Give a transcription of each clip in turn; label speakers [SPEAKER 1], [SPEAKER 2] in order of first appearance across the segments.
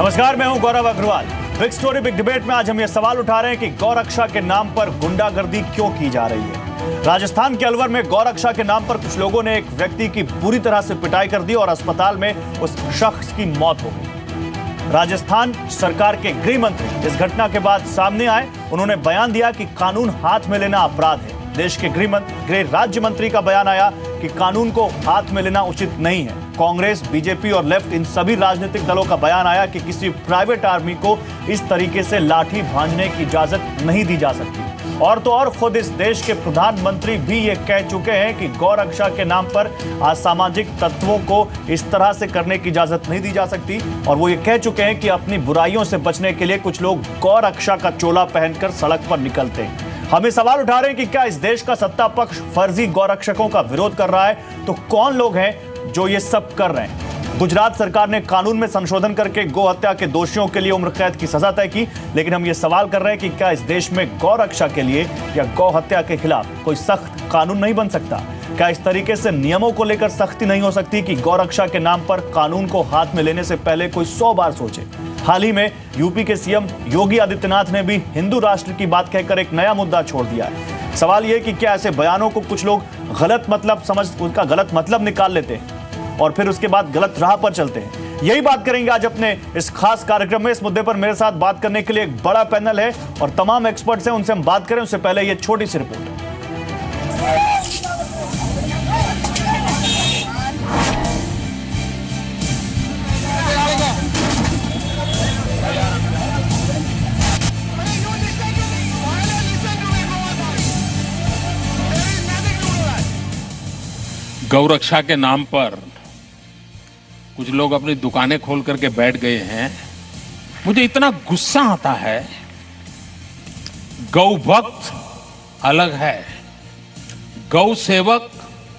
[SPEAKER 1] नमस्कार, मैं हूं Gaurav Agarwal. Big story big debate में आज हम ये सवाल उठा रहे हैं कि गौरक्षा के नाम पर गुंडागर्दी क्यों की जा रही है। राजस्थान के अलवर में गौरक्षा के नाम पर कुछ लोगों ने एक व्यक्ति की बुरी तरह से पिटाई कर दी और अस्पताल में उस शख्स की मौत हो गई। राजस्थान सरकार के गृह मंत्री इस घटना के बाद सामने आए। उन्होंने बयान दिया कि कानून हाथ में लेना अपराध है। देश के गृह राज्य मंत्री का बयान आया कि कानून को हाथ में लेना उचित नहीं है। कांग्रेस, बीजेपी और लेफ्ट इन सभी राजनीतिक दलों का बयान आया कि किसी प्राइवेट आर्मी को इस तरीके से लाठी भांजने की इजाजत नहीं दी जा सकती। और तो और खुद इस देश के प्रधानमंत्री भी ये कह चुके हैं कि गौरक्षा के नाम पर असामाजिक तत्वों को इस तरह से करने की इजाजत नहीं दी जा सकती। और वो ये कह चुके हैं कि अपनी बुराइयों से बचने के लिए कुछ लोग गौरक्षा का चोला पहनकर सड़क पर निकलते हैं। हम ये सवाल उठा रहे हैं कि क्या इस देश का सत्ता पक्ष फर्जी गौरक्षकों का विरोध कर रहा है, तो कौन लोग हैं जो ये सब कर रहे हैं। गुजरात सरकार ने कानून में संशोधन करके गौ हत्या के दोषियों के लिए उम्र कैद की सजा तय की, लेकिन हम ये सवाल कर रहे हैं कि क्या इस देश में गौरक्षा के लिए या गौ हत्या के खिलाफ कोई सख्त कानून नहीं बन सकता। क्या इस तरीके से नियमों को लेकर सख्ती नहीं हो सकती कि गौरक्षा के नाम पर कानून को हाथ में लेने से पहले कोई 100 बार सोचे। हाल ही में यूपी के सीएम योगी आदित्यनाथ ने भी हिंदू राष्ट्र की बात कहकर एक नया मुद्दा छोड़ दिया है। सवाल यह कि क्या ऐसे बयानों को कुछ लोग गलत मतलब समझ उनका गलत मतलब निकाल लेते हैं और फिर उसके बाद गलत राह पर चलते हैं। यही बात करेंगे आज अपने इस खास कार्यक्रम में। इस मुद्दे पर मेरे साथ बात करने के लिए एक बड़ा पैनल है और तमाम एक्सपर्ट्स हैं, उनसे हम बात करें उससे पहले ये छोटी सी रिपोर्ट।
[SPEAKER 2] गौरक्षा के नाम पर कुछ लोग अपनी दुकानें खोल करके बैठ गए हैं। मुझे इतना गुस्सा आता है। गौ भक्त अलग है, गौ सेवक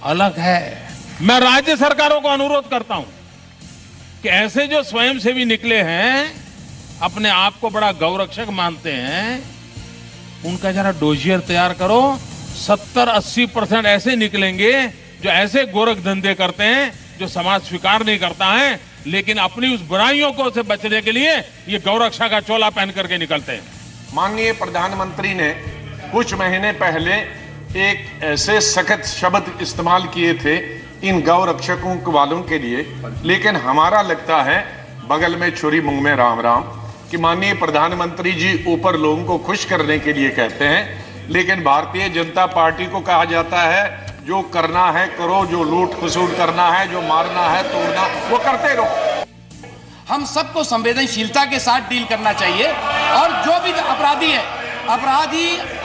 [SPEAKER 2] अलग है। मैं राज्य सरकारों को अनुरोध करता हूं कि ऐसे जो स्वयंसेवी निकले हैं, अपने आप को बड़ा गौरक्षक मानते हैं, उनका जरा डोजियर तैयार करो। 70-80% ऐसे निकलेंगे जो ऐसे गोरख धंधे करते हैं जो समाज स्वीकार नहीं करता है, लेकिन अपनी उस बुराइयों को से बचने के लिए ये गौरक्षा का चोला पहन करके निकलते हैं।
[SPEAKER 3] माननीय प्रधानमंत्री ने कुछ महीने पहले एक ऐसे सख्त शब्द इस्तेमाल किए थे इन गौरक्षकों वालों के लिए, लेकिन हमारा लगता है बगल में छुरी मुंह में राम राम कि माननीय प्रधानमंत्री जी ऊपर लोगों को खुश करने के लिए कहते हैं, लेकिन भारतीय जनता पार्टी को कहा जाता है जो करना है करो, जो लूट खसूट करना है, जो मारना है तोड़ना वो करते रहो।
[SPEAKER 4] हम सबको संवेदनशीलता के साथ डील करना चाहिए और जो भी अपराधी है,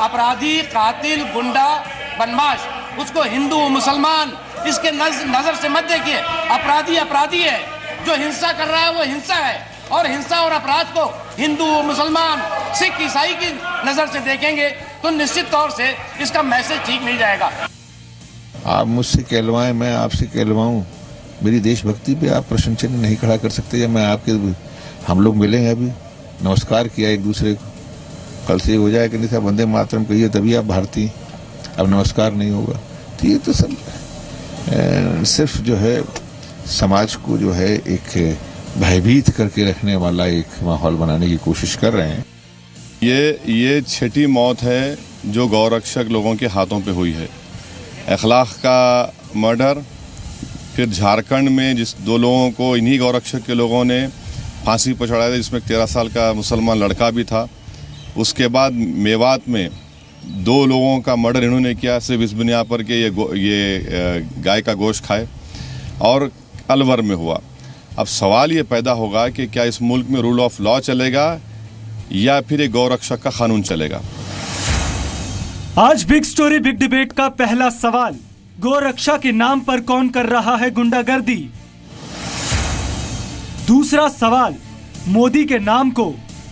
[SPEAKER 4] अपराधी कातिल गुंडा बदमाश, उसको हिंदू मुसलमान इसके नजर से मत देखिए। अपराधी है। जो हिंसा कर रहा है वो हिंसा है, और हिंसा और अपराध को हिंदू मुसलमान सिख ईसाई की नजर से देखेंगे तो निश्चित तौर से इसका मैसेज ठीक नहीं जाएगा।
[SPEAKER 5] आप मुझसे कहलवाएं, मैं आपसे कहलवाऊं, मेरी देशभक्ति पे आप प्रश्न चिन्ह नहीं खड़ा कर सकते। जब मैं आपके हम लोग मिले हैं, अभी नमस्कार किया एक दूसरे को, कल से हो जाए कि नहीं था वंदे मातरम कहिए तभी आप भारतीय, अब नमस्कार नहीं होगा। तो ये तो सब सिर्फ जो है समाज को जो है एक भयभीत करके रखने वाला एक माहौल बनाने की कोशिश कर रहे हैं।
[SPEAKER 6] ये छठी मौत है जो गौरक्षक लोगों के हाथों पे हुई है। अखलाक का मर्डर, फिर झारखंड में जिस 2 लोगों को इन्हीं गौरक्षक के लोगों ने फांसी पर चढ़ाया था, जिसमें 13 साल का मुसलमान लड़का भी था। उसके बाद मेवात में 2 लोगों का मर्डर इन्होंने किया सिर्फ इस बुनियाद पर कि ये गाय का गोश्त खाए, और अलवर में हुआ। अब सवाल ये पैदा होगा कि क्या इस मुल्क में रूल ऑफ लॉ चलेगा या फिर एक गौरक्षक का कानून चलेगा।
[SPEAKER 7] आज बिग स्टोरी बिग डिबेट का पहला सवाल, गौरक्षा के नाम पर कौन कर रहा है गुंडागर्दी। दूसरा सवाल, मोदी के नाम को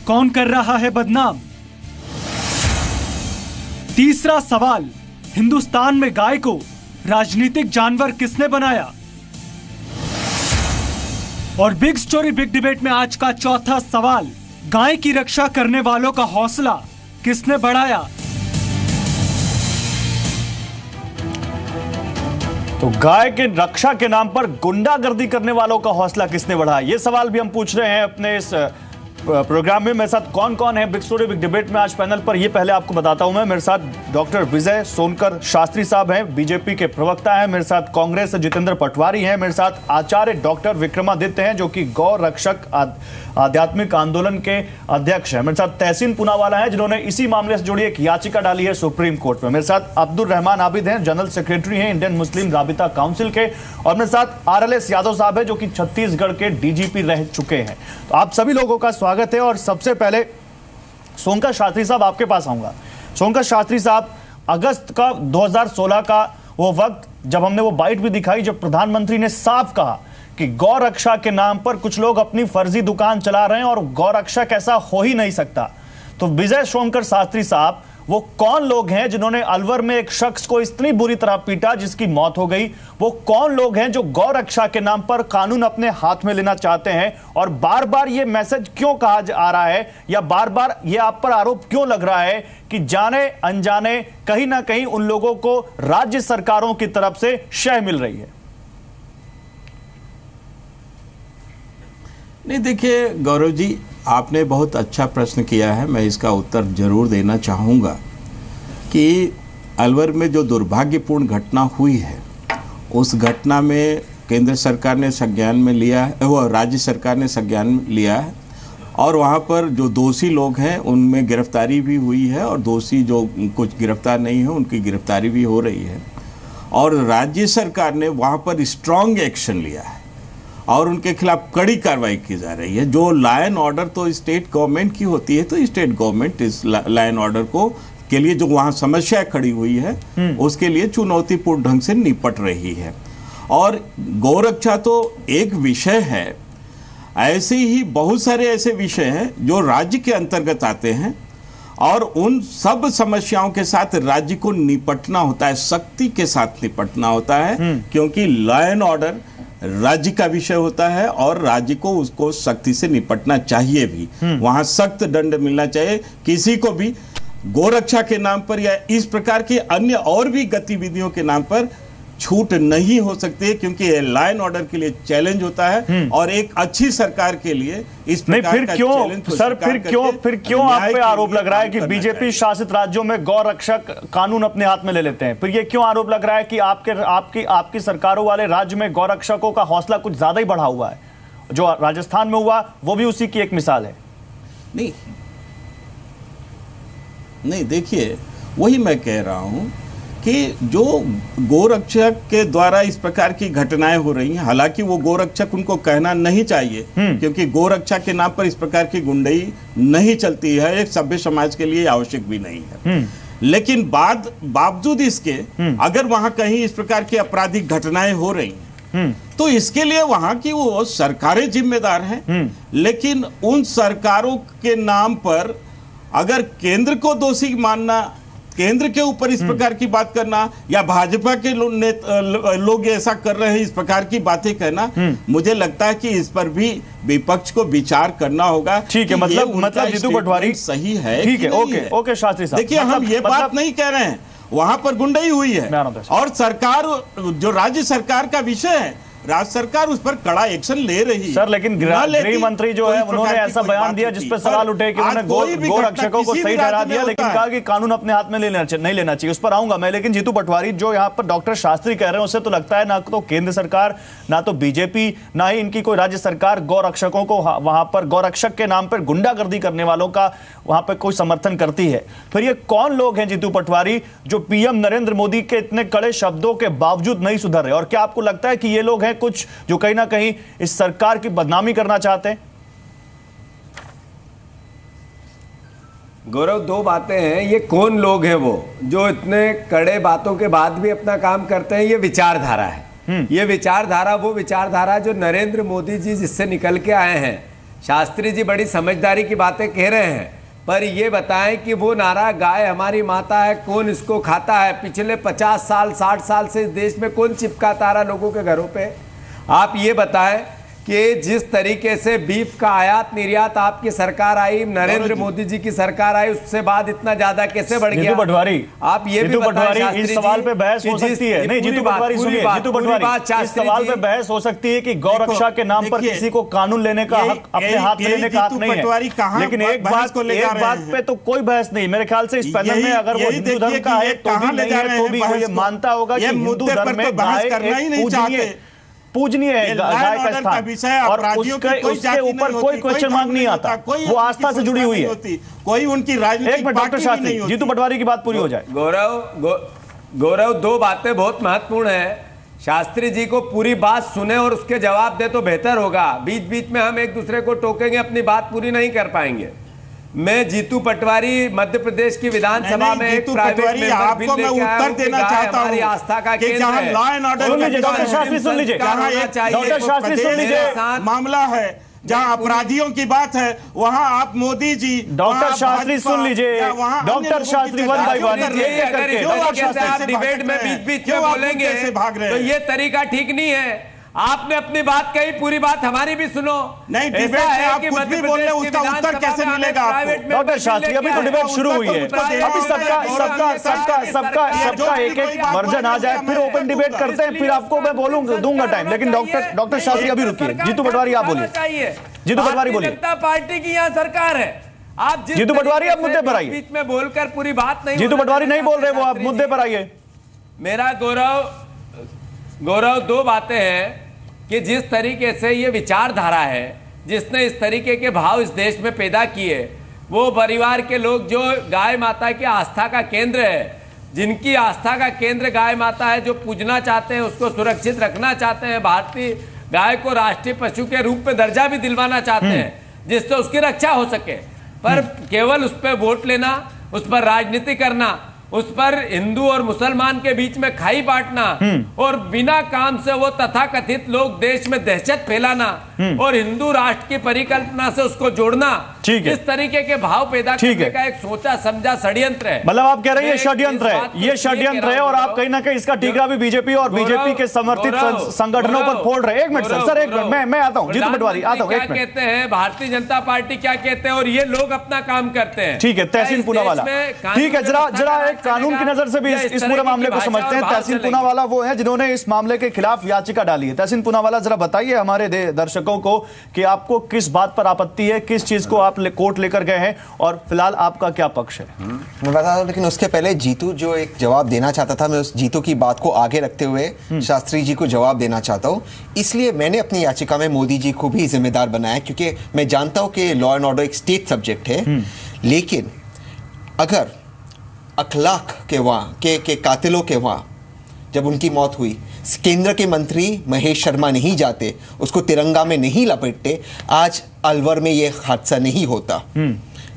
[SPEAKER 7] कौन कर रहा है बदनाम। तीसरा सवाल, हिंदुस्तान में गाय को राजनीतिक जानवर किसने बनाया। और बिग स्टोरी बिग डिबेट में आज का चौथा सवाल, गाय की रक्षा करने वालों का हौसला किसने बढ़ाया।
[SPEAKER 1] तो गाय के रक्षा के नाम पर गुंडागर्दी करने वालों का हौसला किसने बढ़ाया, ये सवाल भी हम पूछ रहे हैं अपने इस प्रोग्राम में। मेरे साथ कौन कौन है बिग स्टोरी बिग डिबेट में आज पैनल पर, ये पहले आपको बताता हूं मैं। मेरे साथ डॉक्टर विजय सोनकर शास्त्री साहब हैं, बीजेपी के प्रवक्ता हैं। मेरे साथ कांग्रेस से जितेंद्र पटवारी हैं। मेरे साथ आचार्य डॉक्टर विक्रमादित्य हैं, जो कि गौ रक्षक आध्यात्मिक आंदोलन के अध्यक्ष हैं। मेरे साथ तहसीन पूनावाला है, जिन्होंने इसी मामले से जुड़ी एक याचिका डाली है सुप्रीम कोर्ट में। मेरे साथ अब्दुल रहमान आबिद हैं, जनरल सेक्रेटरी हैं इंडियन मुस्लिम राबिता काउंसिल के। और मेरे साथ RLS यादव साहब है, जो कि छत्तीसगढ़ के DGP रह चुके हैं। तो आप सभी लोगों का स्वागत है। और सबसे पहले सोनकर शास्त्री साहब आपके पास आऊंगा। सोनकर शास्त्री साहब, अगस्त का 2016 का वो वक्त जब हमने वो बाइट भी दिखाई, जब प्रधानमंत्री ने साफ कहा कि गौ रक्षा के नाम पर कुछ लोग अपनी फर्जी दुकान चला रहे हैं और गौ रक्षक ऐसा हो ही नहीं सकता। तो विजय सोनकर शास्त्री साहब, वो कौन लोग हैं जिन्होंने अलवर में एक शख्स को इतनी बुरी तरह पीटा जिसकी मौत हो गई? वो कौन लोग हैं जो गौ रक्षा के नाम पर कानून अपने हाथ में लेना चाहते हैं? और बार बार ये मैसेज क्यों कहा आ रहा है, या बार बार ये आप पर आरोप क्यों लग रहा है कि जाने अनजाने कहीं ना कहीं उन लोगों को राज्य सरकारों की तरफ से शह मिल रही है?
[SPEAKER 8] नहीं, देखिए गौरव जी, आपने बहुत अच्छा प्रश्न किया है। मैं इसका उत्तर जरूर देना चाहूँगा कि अलवर में जो दुर्भाग्यपूर्ण घटना हुई है, उस घटना में केंद्र सरकार ने संज्ञान में लिया है, वो राज्य सरकार ने संज्ञान में लिया है। और वहाँ पर जो दोषी लोग हैं उनमें गिरफ्तारी भी हुई है, और दोषी जो कुछ गिरफ्तार नहीं है उनकी गिरफ्तारी भी हो रही है। और राज्य सरकार ने वहाँ पर स्ट्रॉन्ग एक्शन लिया है और उनके खिलाफ कड़ी कार्रवाई की जा रही है। जो लॉ एंड ऑर्डर तो स्टेट गवर्नमेंट की होती है, तो स्टेट गवर्नमेंट इस लॉ एंड ऑर्डर को के लिए जो वहाँ समस्या खड़ी हुई है उसके लिए चुनौतीपूर्ण ढंग से निपट रही है। और गौरक्षा तो एक विषय है, ऐसे ही बहुत सारे ऐसे विषय हैं जो राज्य के अंतर्गत आते हैं, और उन सब समस्याओं के साथ राज्य को निपटना होता है, सख्ती के साथ निपटना होता है, क्योंकि लॉ एंड ऑर्डर राज्य का विषय होता है और राज्य को उसको सख्ती से निपटना चाहिए भी। वहां सख्त दंड मिलना चाहिए। किसी को भी गोरक्षा के नाम पर या इस प्रकार की अन्य और भी गतिविधियों के नाम पर छूट नहीं हो सकती है, क्योंकि ये लॉ एंड ऑर्डर के लिए चैलेंज होता है और एक अच्छी सरकार के लिए इस प्रकार का चैलेंज।
[SPEAKER 1] सर, फिर क्यों आप पे आरोप लग रहा है कि बीजेपी शासित राज्यों में गौ रक्षक कानून अपने हाथ में ले लेते हैं? फिर ये क्यों आरोप लग रहा है कि आपकी सरकारों वाले राज्य में गौ रक्षकों का हौसला कुछ ज्यादा ही बढ़ा हुआ है? जो राजस्थान में हुआ वो भी उसी की एक मिसाल है।
[SPEAKER 8] नहीं, देखिए, वही मैं कह रहा हूं कि जो गोरक्षक के द्वारा इस प्रकार की घटनाएं हो रही हैं, हालांकि वो गोरक्षक उनको कहना नहीं चाहिए, क्योंकि गोरक्षा के नाम पर इस प्रकार की गुंडई नहीं चलती है, एक सभ्य समाज के लिए आवश्यक भी नहीं है। लेकिन बावजूद इसके अगर वहां कहीं इस प्रकार की आपराधिक घटनाएं हो रही हैं, तो इसके लिए वहां की वो सरकारें जिम्मेदार हैं। लेकिन उन सरकारों के नाम पर अगर केंद्र को दोषी मानना, केंद्र के ऊपर इस प्रकार की बात करना, या भाजपा के लोग ऐसा कर रहे हैं इस प्रकार की बातें कहना, मुझे लगता है कि इस पर भी विपक्ष को विचार करना होगा।
[SPEAKER 1] ठीक है, मतलब जीतू पटवारी
[SPEAKER 8] सही है।
[SPEAKER 1] ठीक है, ओके शास्त्री साहब,
[SPEAKER 8] देखिए, हम ये बात नहीं कह रहे हैं वहां पर गुंडई हुई है, और सरकार जो राज्य सरकार का विषय है, राज्य सरकार उस पर कड़ा एक्शन ले रही है।
[SPEAKER 1] सर, लेकिन गृह मंत्री जो है उन्होंने ऐसा बयान दिया जिस पर सवाल उठे कि उन्होंने गौ रक्षकों को सही ठहरा दिया, लेकिन कहा कि कानून अपने हाथ में नहीं लेना चाहिए। उस पर आऊंगा मैं, लेकिन जीतू पटवारी, जो यहाँ पर डॉक्टर शास्त्री कह रहे हैं, उससे तो लगता है ना तो केंद्र सरकार, ना तो बीजेपी, ना ही इनकी कोई राज्य सरकार गौ रक्षकों को वहां पर गौ रक्षक के नाम पर गुंडागर्दी करने वालों का वहां पर कोई समर्थन करती है। फिर ये कौन लोग हैं जीतू पटवारी जो पीएम नरेंद्र मोदी के इतने कड़े शब्दों के बावजूद नहीं सुधर रहे? और क्या आपको लगता है कि ये लोग हैं कुछ जो कहीं ना कहीं इस सरकार की बदनामी करना चाहते हैं?
[SPEAKER 9] गौरव, दो बातें हैं। ये कौन लोग हैं वो जो इतने कड़े बातों के बाद भी अपना काम करते हैं? ये विचारधारा है। ये विचारधारा वो विचारधारा जो नरेंद्र मोदी जी जिससे निकल के आए हैं। शास्त्री जी बड़ी समझदारी की बातें कह रहे हैं, पर ये बताएं कि वो नारा गाय हमारी माता है, कौन इसको खाता है? पिछले 50 साल 60 साल से इस देश में कौन चिपकाता रहा लोगों के घरों पे? आप ये बताएं कि जिस तरीके से बीफ का आयात निर्यात आपकी सरकार आई, नरेंद्र मोदी जी की सरकार आई, उससे बाद इतना ज्यादा कैसे बढ़ गया?
[SPEAKER 1] जीतू पटवारी,
[SPEAKER 9] आप ये भी बताएं
[SPEAKER 1] इस सवाल पे बहस हो सकती है। नहीं जीतू पटवारी सुनिए, जीतू पटवारी इस सवाल पे बहस हो सकती है कि गौरक्षा के नाम पर किसी को कानून लेने का हक, अपने हाथ में लेने का हक नहीं है। लेकिन एक बात पे तो कोई बहस नहीं, मेरे ख्याल से इस पैनल में अगर वो हिंदू धर्म का है तो भी नहीं है, तो भी वो ये मानता होगा कि हिंदू धर्म में गाय पूजनीय है, गाय का स्थान, और उसके ऊपर कोई क्वेश्चन मार्क नहीं आता, वो आस्था से जुड़ी हुई है।
[SPEAKER 10] कोई उनकी राजनीतिक
[SPEAKER 1] एक मिनट डॉक्टर शास्त्री, जीतू पटवारी की बात पूरी हो जाए।
[SPEAKER 9] गौरव, दो बातें बहुत महत्वपूर्ण है। शास्त्री जी को पूरी बात सुने और उसके जवाब दे तो बेहतर होगा। बीच बीच में हम एक दूसरे को टोकेंगे, अपनी बात पूरी नहीं कर पाएंगे। मैं जीतू पटवारी मध्य प्रदेश की विधानसभा में एक प्राइवेट मेंबर
[SPEAKER 10] आपको मैं उत्तर देना चाहता हूं
[SPEAKER 9] आस्था का
[SPEAKER 10] कि जहां law and order
[SPEAKER 1] doctor Shastri सुन लीजिए, डॉक्टर शास्त्री सुन लीजिए,
[SPEAKER 10] मामला है जहां अपराधियों की बात है वहां आप मोदी जी,
[SPEAKER 1] डॉक्टर शास्त्री सुन लीजिए, doctor Shastri one by one
[SPEAKER 9] आप डिबेट में बीच बीच में बोलेंगे तो ये तरीका ठीक नहीं है। आपने अपनी बात कही, पूरी बात हमारी भी सुनो।
[SPEAKER 10] नहीं, डिबेट में आप कुछ भी बोल रहे हो, उसका उत्तर कैसे मिलेगा आपको?
[SPEAKER 1] डॉक्टर शास्त्री, अभी तो डिबेट शुरू हुई है, अभी सबका एक एक वर्जन आ जाए, फिर ओपन डिबेट करते हैं, फिर आपको मैं बोलूंगा, दूंगा टाइम। लेकिन डॉक्टर शास्त्री अभी रुकिए। जीतू पटवारी आप बोलिए, जीतू पटवारी बोलिए।
[SPEAKER 9] जनता पार्टी की यहाँ सरकार है, आप
[SPEAKER 1] जीतू पटवारी आप मुद्दे पर आइए।
[SPEAKER 9] बीच में बोलकर पूरी बात नहीं,
[SPEAKER 1] जीतू पटवारी नहीं बोल रहे, वो आप मुद्दे पर आइए।
[SPEAKER 9] मेरा गौरव दो बातें हैं कि जिस तरीके से ये विचारधारा है, जिसने इस तरीके के भाव इस देश में पैदा किए, वो परिवार के लोग जो गाय माता की आस्था का केंद्र है, जिनकी आस्था का केंद्र गाय माता है, जो पूजना चाहते हैं, उसको सुरक्षित रखना चाहते हैं, भारतीय गाय को राष्ट्रीय पशु के रूप में दर्जा भी दिलवाना चाहते हैं जिससे उसकी रक्षा हो सके। पर केवल उस पर वोट लेना, उस पर राजनीति करना, उस पर हिंदू और मुसलमान के बीच में खाई बांटना और बिना काम से वो तथाकथित लोग देश में दहशत फैलाना और हिंदू राष्ट्र की परिकल्पना से उसको जोड़ना, इस तरीके के भाव पैदा करने का एक सोचा समझा षड्यंत्र है।
[SPEAKER 1] मतलब आप कह रहे हैं ये षड्यंत्र है, ये षड्यंत्र है, और आप कहीं ना कहीं इसका टीका भी बीजेपी और बीजेपी के समर्थित संगठनों पर फोड़ रहे हैं। एक मिनट सर, एक मिनट, मैं आता हूँ, जीतू पटवारी आता हूँ।
[SPEAKER 9] क्या कहते हैं भारतीय जनता पार्टी, क्या कहते हैं, और ये लोग अपना काम करते हैं।
[SPEAKER 1] ठीक है, तहसीन पूनावाला, ठीक है, जरा एक कानून की नजर से भी इस पूरे मामले को समझते हैं। तहसीन पूनावाला वो है जिन्होंने इस मामले के खिलाफ याचिका डाली है। तहसीन पूनावाला, जरा बताइए हमारे दर्शकों को कि आपको किस बात पर आपत्ति है, किस चीज को आप कोर्ट लेकर गए हैं, और फिलहाल आपका क्या पक्ष है?
[SPEAKER 11] मैं बता दूं, लेकिन उसके पहले जीतू जो एक जवाब देना चाहता था, मैं उस जीतू की बात को आगे रखते हुए शास्त्री जी को जवाब देना चाहता हूं। इसलिए मैंने अपनी याचिका में मोदी जी को भी जिम्मेदार बनाया, क्योंकि मैं जानता हूं कि लॉ एंड ऑर्डर एक स्टेट सब्जेक्ट है, लेकिन अगर अखलाक के वहाँ के कातिलों के वहाँ जब उनकी मौत हुई, केंद्र के मंत्री महेश शर्मा नहीं जाते, उसको तिरंगा में नहीं लपेटते, आज अलवर में ये हादसा नहीं होता।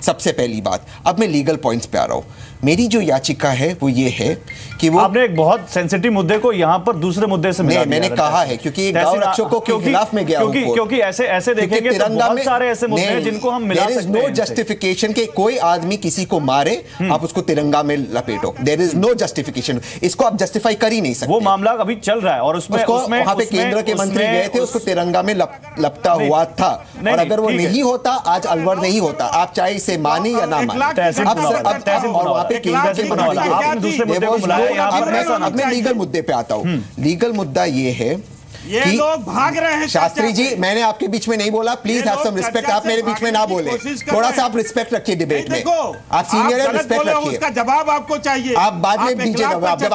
[SPEAKER 11] सबसे पहली बात। अब मैं लीगल पॉइंट्स पे आ रहा हूँ। मेरी जो याचिका है वो ये है कि वो,
[SPEAKER 1] आपने एक बहुत सेंसिटिव मुद्दे को यहाँ पर दूसरे मुद्दे से मिला दिया।
[SPEAKER 11] मैंने कहा है क्योंकि गौ रक्षकों के खिलाफ में गया हूं,
[SPEAKER 1] क्योंकि ऐसे देखेंगे तो बहुत सारे ऐसे मुद्दे हैं जिनको हम मिला सकते हैं।
[SPEAKER 11] नो जस्टिफिकेशन के कोई आदमी किसी को मारे, आप उसको तिरंगा में लपेटो, देयर इज नो जस्टिफिकेशन। इसको आप जस्टिफाई कर ही नहीं सकते।
[SPEAKER 1] वो मामला अभी चल रहा है और उसमें
[SPEAKER 11] वहां पे केंद्र के मंत्री गए थे, उसको तिरंगा में लपटा हुआ था, और अगर वो नहीं होता आज अलवर नहीं होता। आप चाहे इसे माने या ना माने। अब मैं लीगल मुद्दे पे आता हूँ। लीगल मुद्दा ये है
[SPEAKER 10] कि लोग भाग रहे हैं।
[SPEAKER 11] शास्त्री जी, मैंने आपके बीच में नहीं बोला, प्लीज हैव सम रिस्पेक्ट। आप मेरे बीच में ना बोले, थोड़ा सा आप रिस्पेक्ट रखिए डिबेट में। आप सीनियर है, रिस्पेक्ट रखिए।
[SPEAKER 10] उसका जवाब आपको चाहिए।
[SPEAKER 11] आप बाद में दीजिए जवाब, जब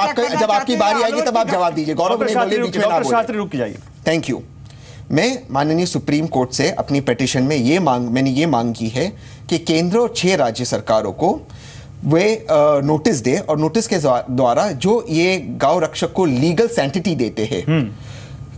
[SPEAKER 11] आपकी बारी आएगी तब आप जवाब दीजिए। गौरव ने बोले बीच में ना बोले।
[SPEAKER 1] रुक जाइए।
[SPEAKER 11] Thank you. मैं माननीय सुप्रीम कोर्ट से अपनी पिटीशन में मैंने ये मांग की है कि केंद्र और 6 राज्य सरकारों को वे नोटिस दे, और नोटिस के द्वारा जो ये गौ रक्षक को लीगल सैंटिटी देते हैं,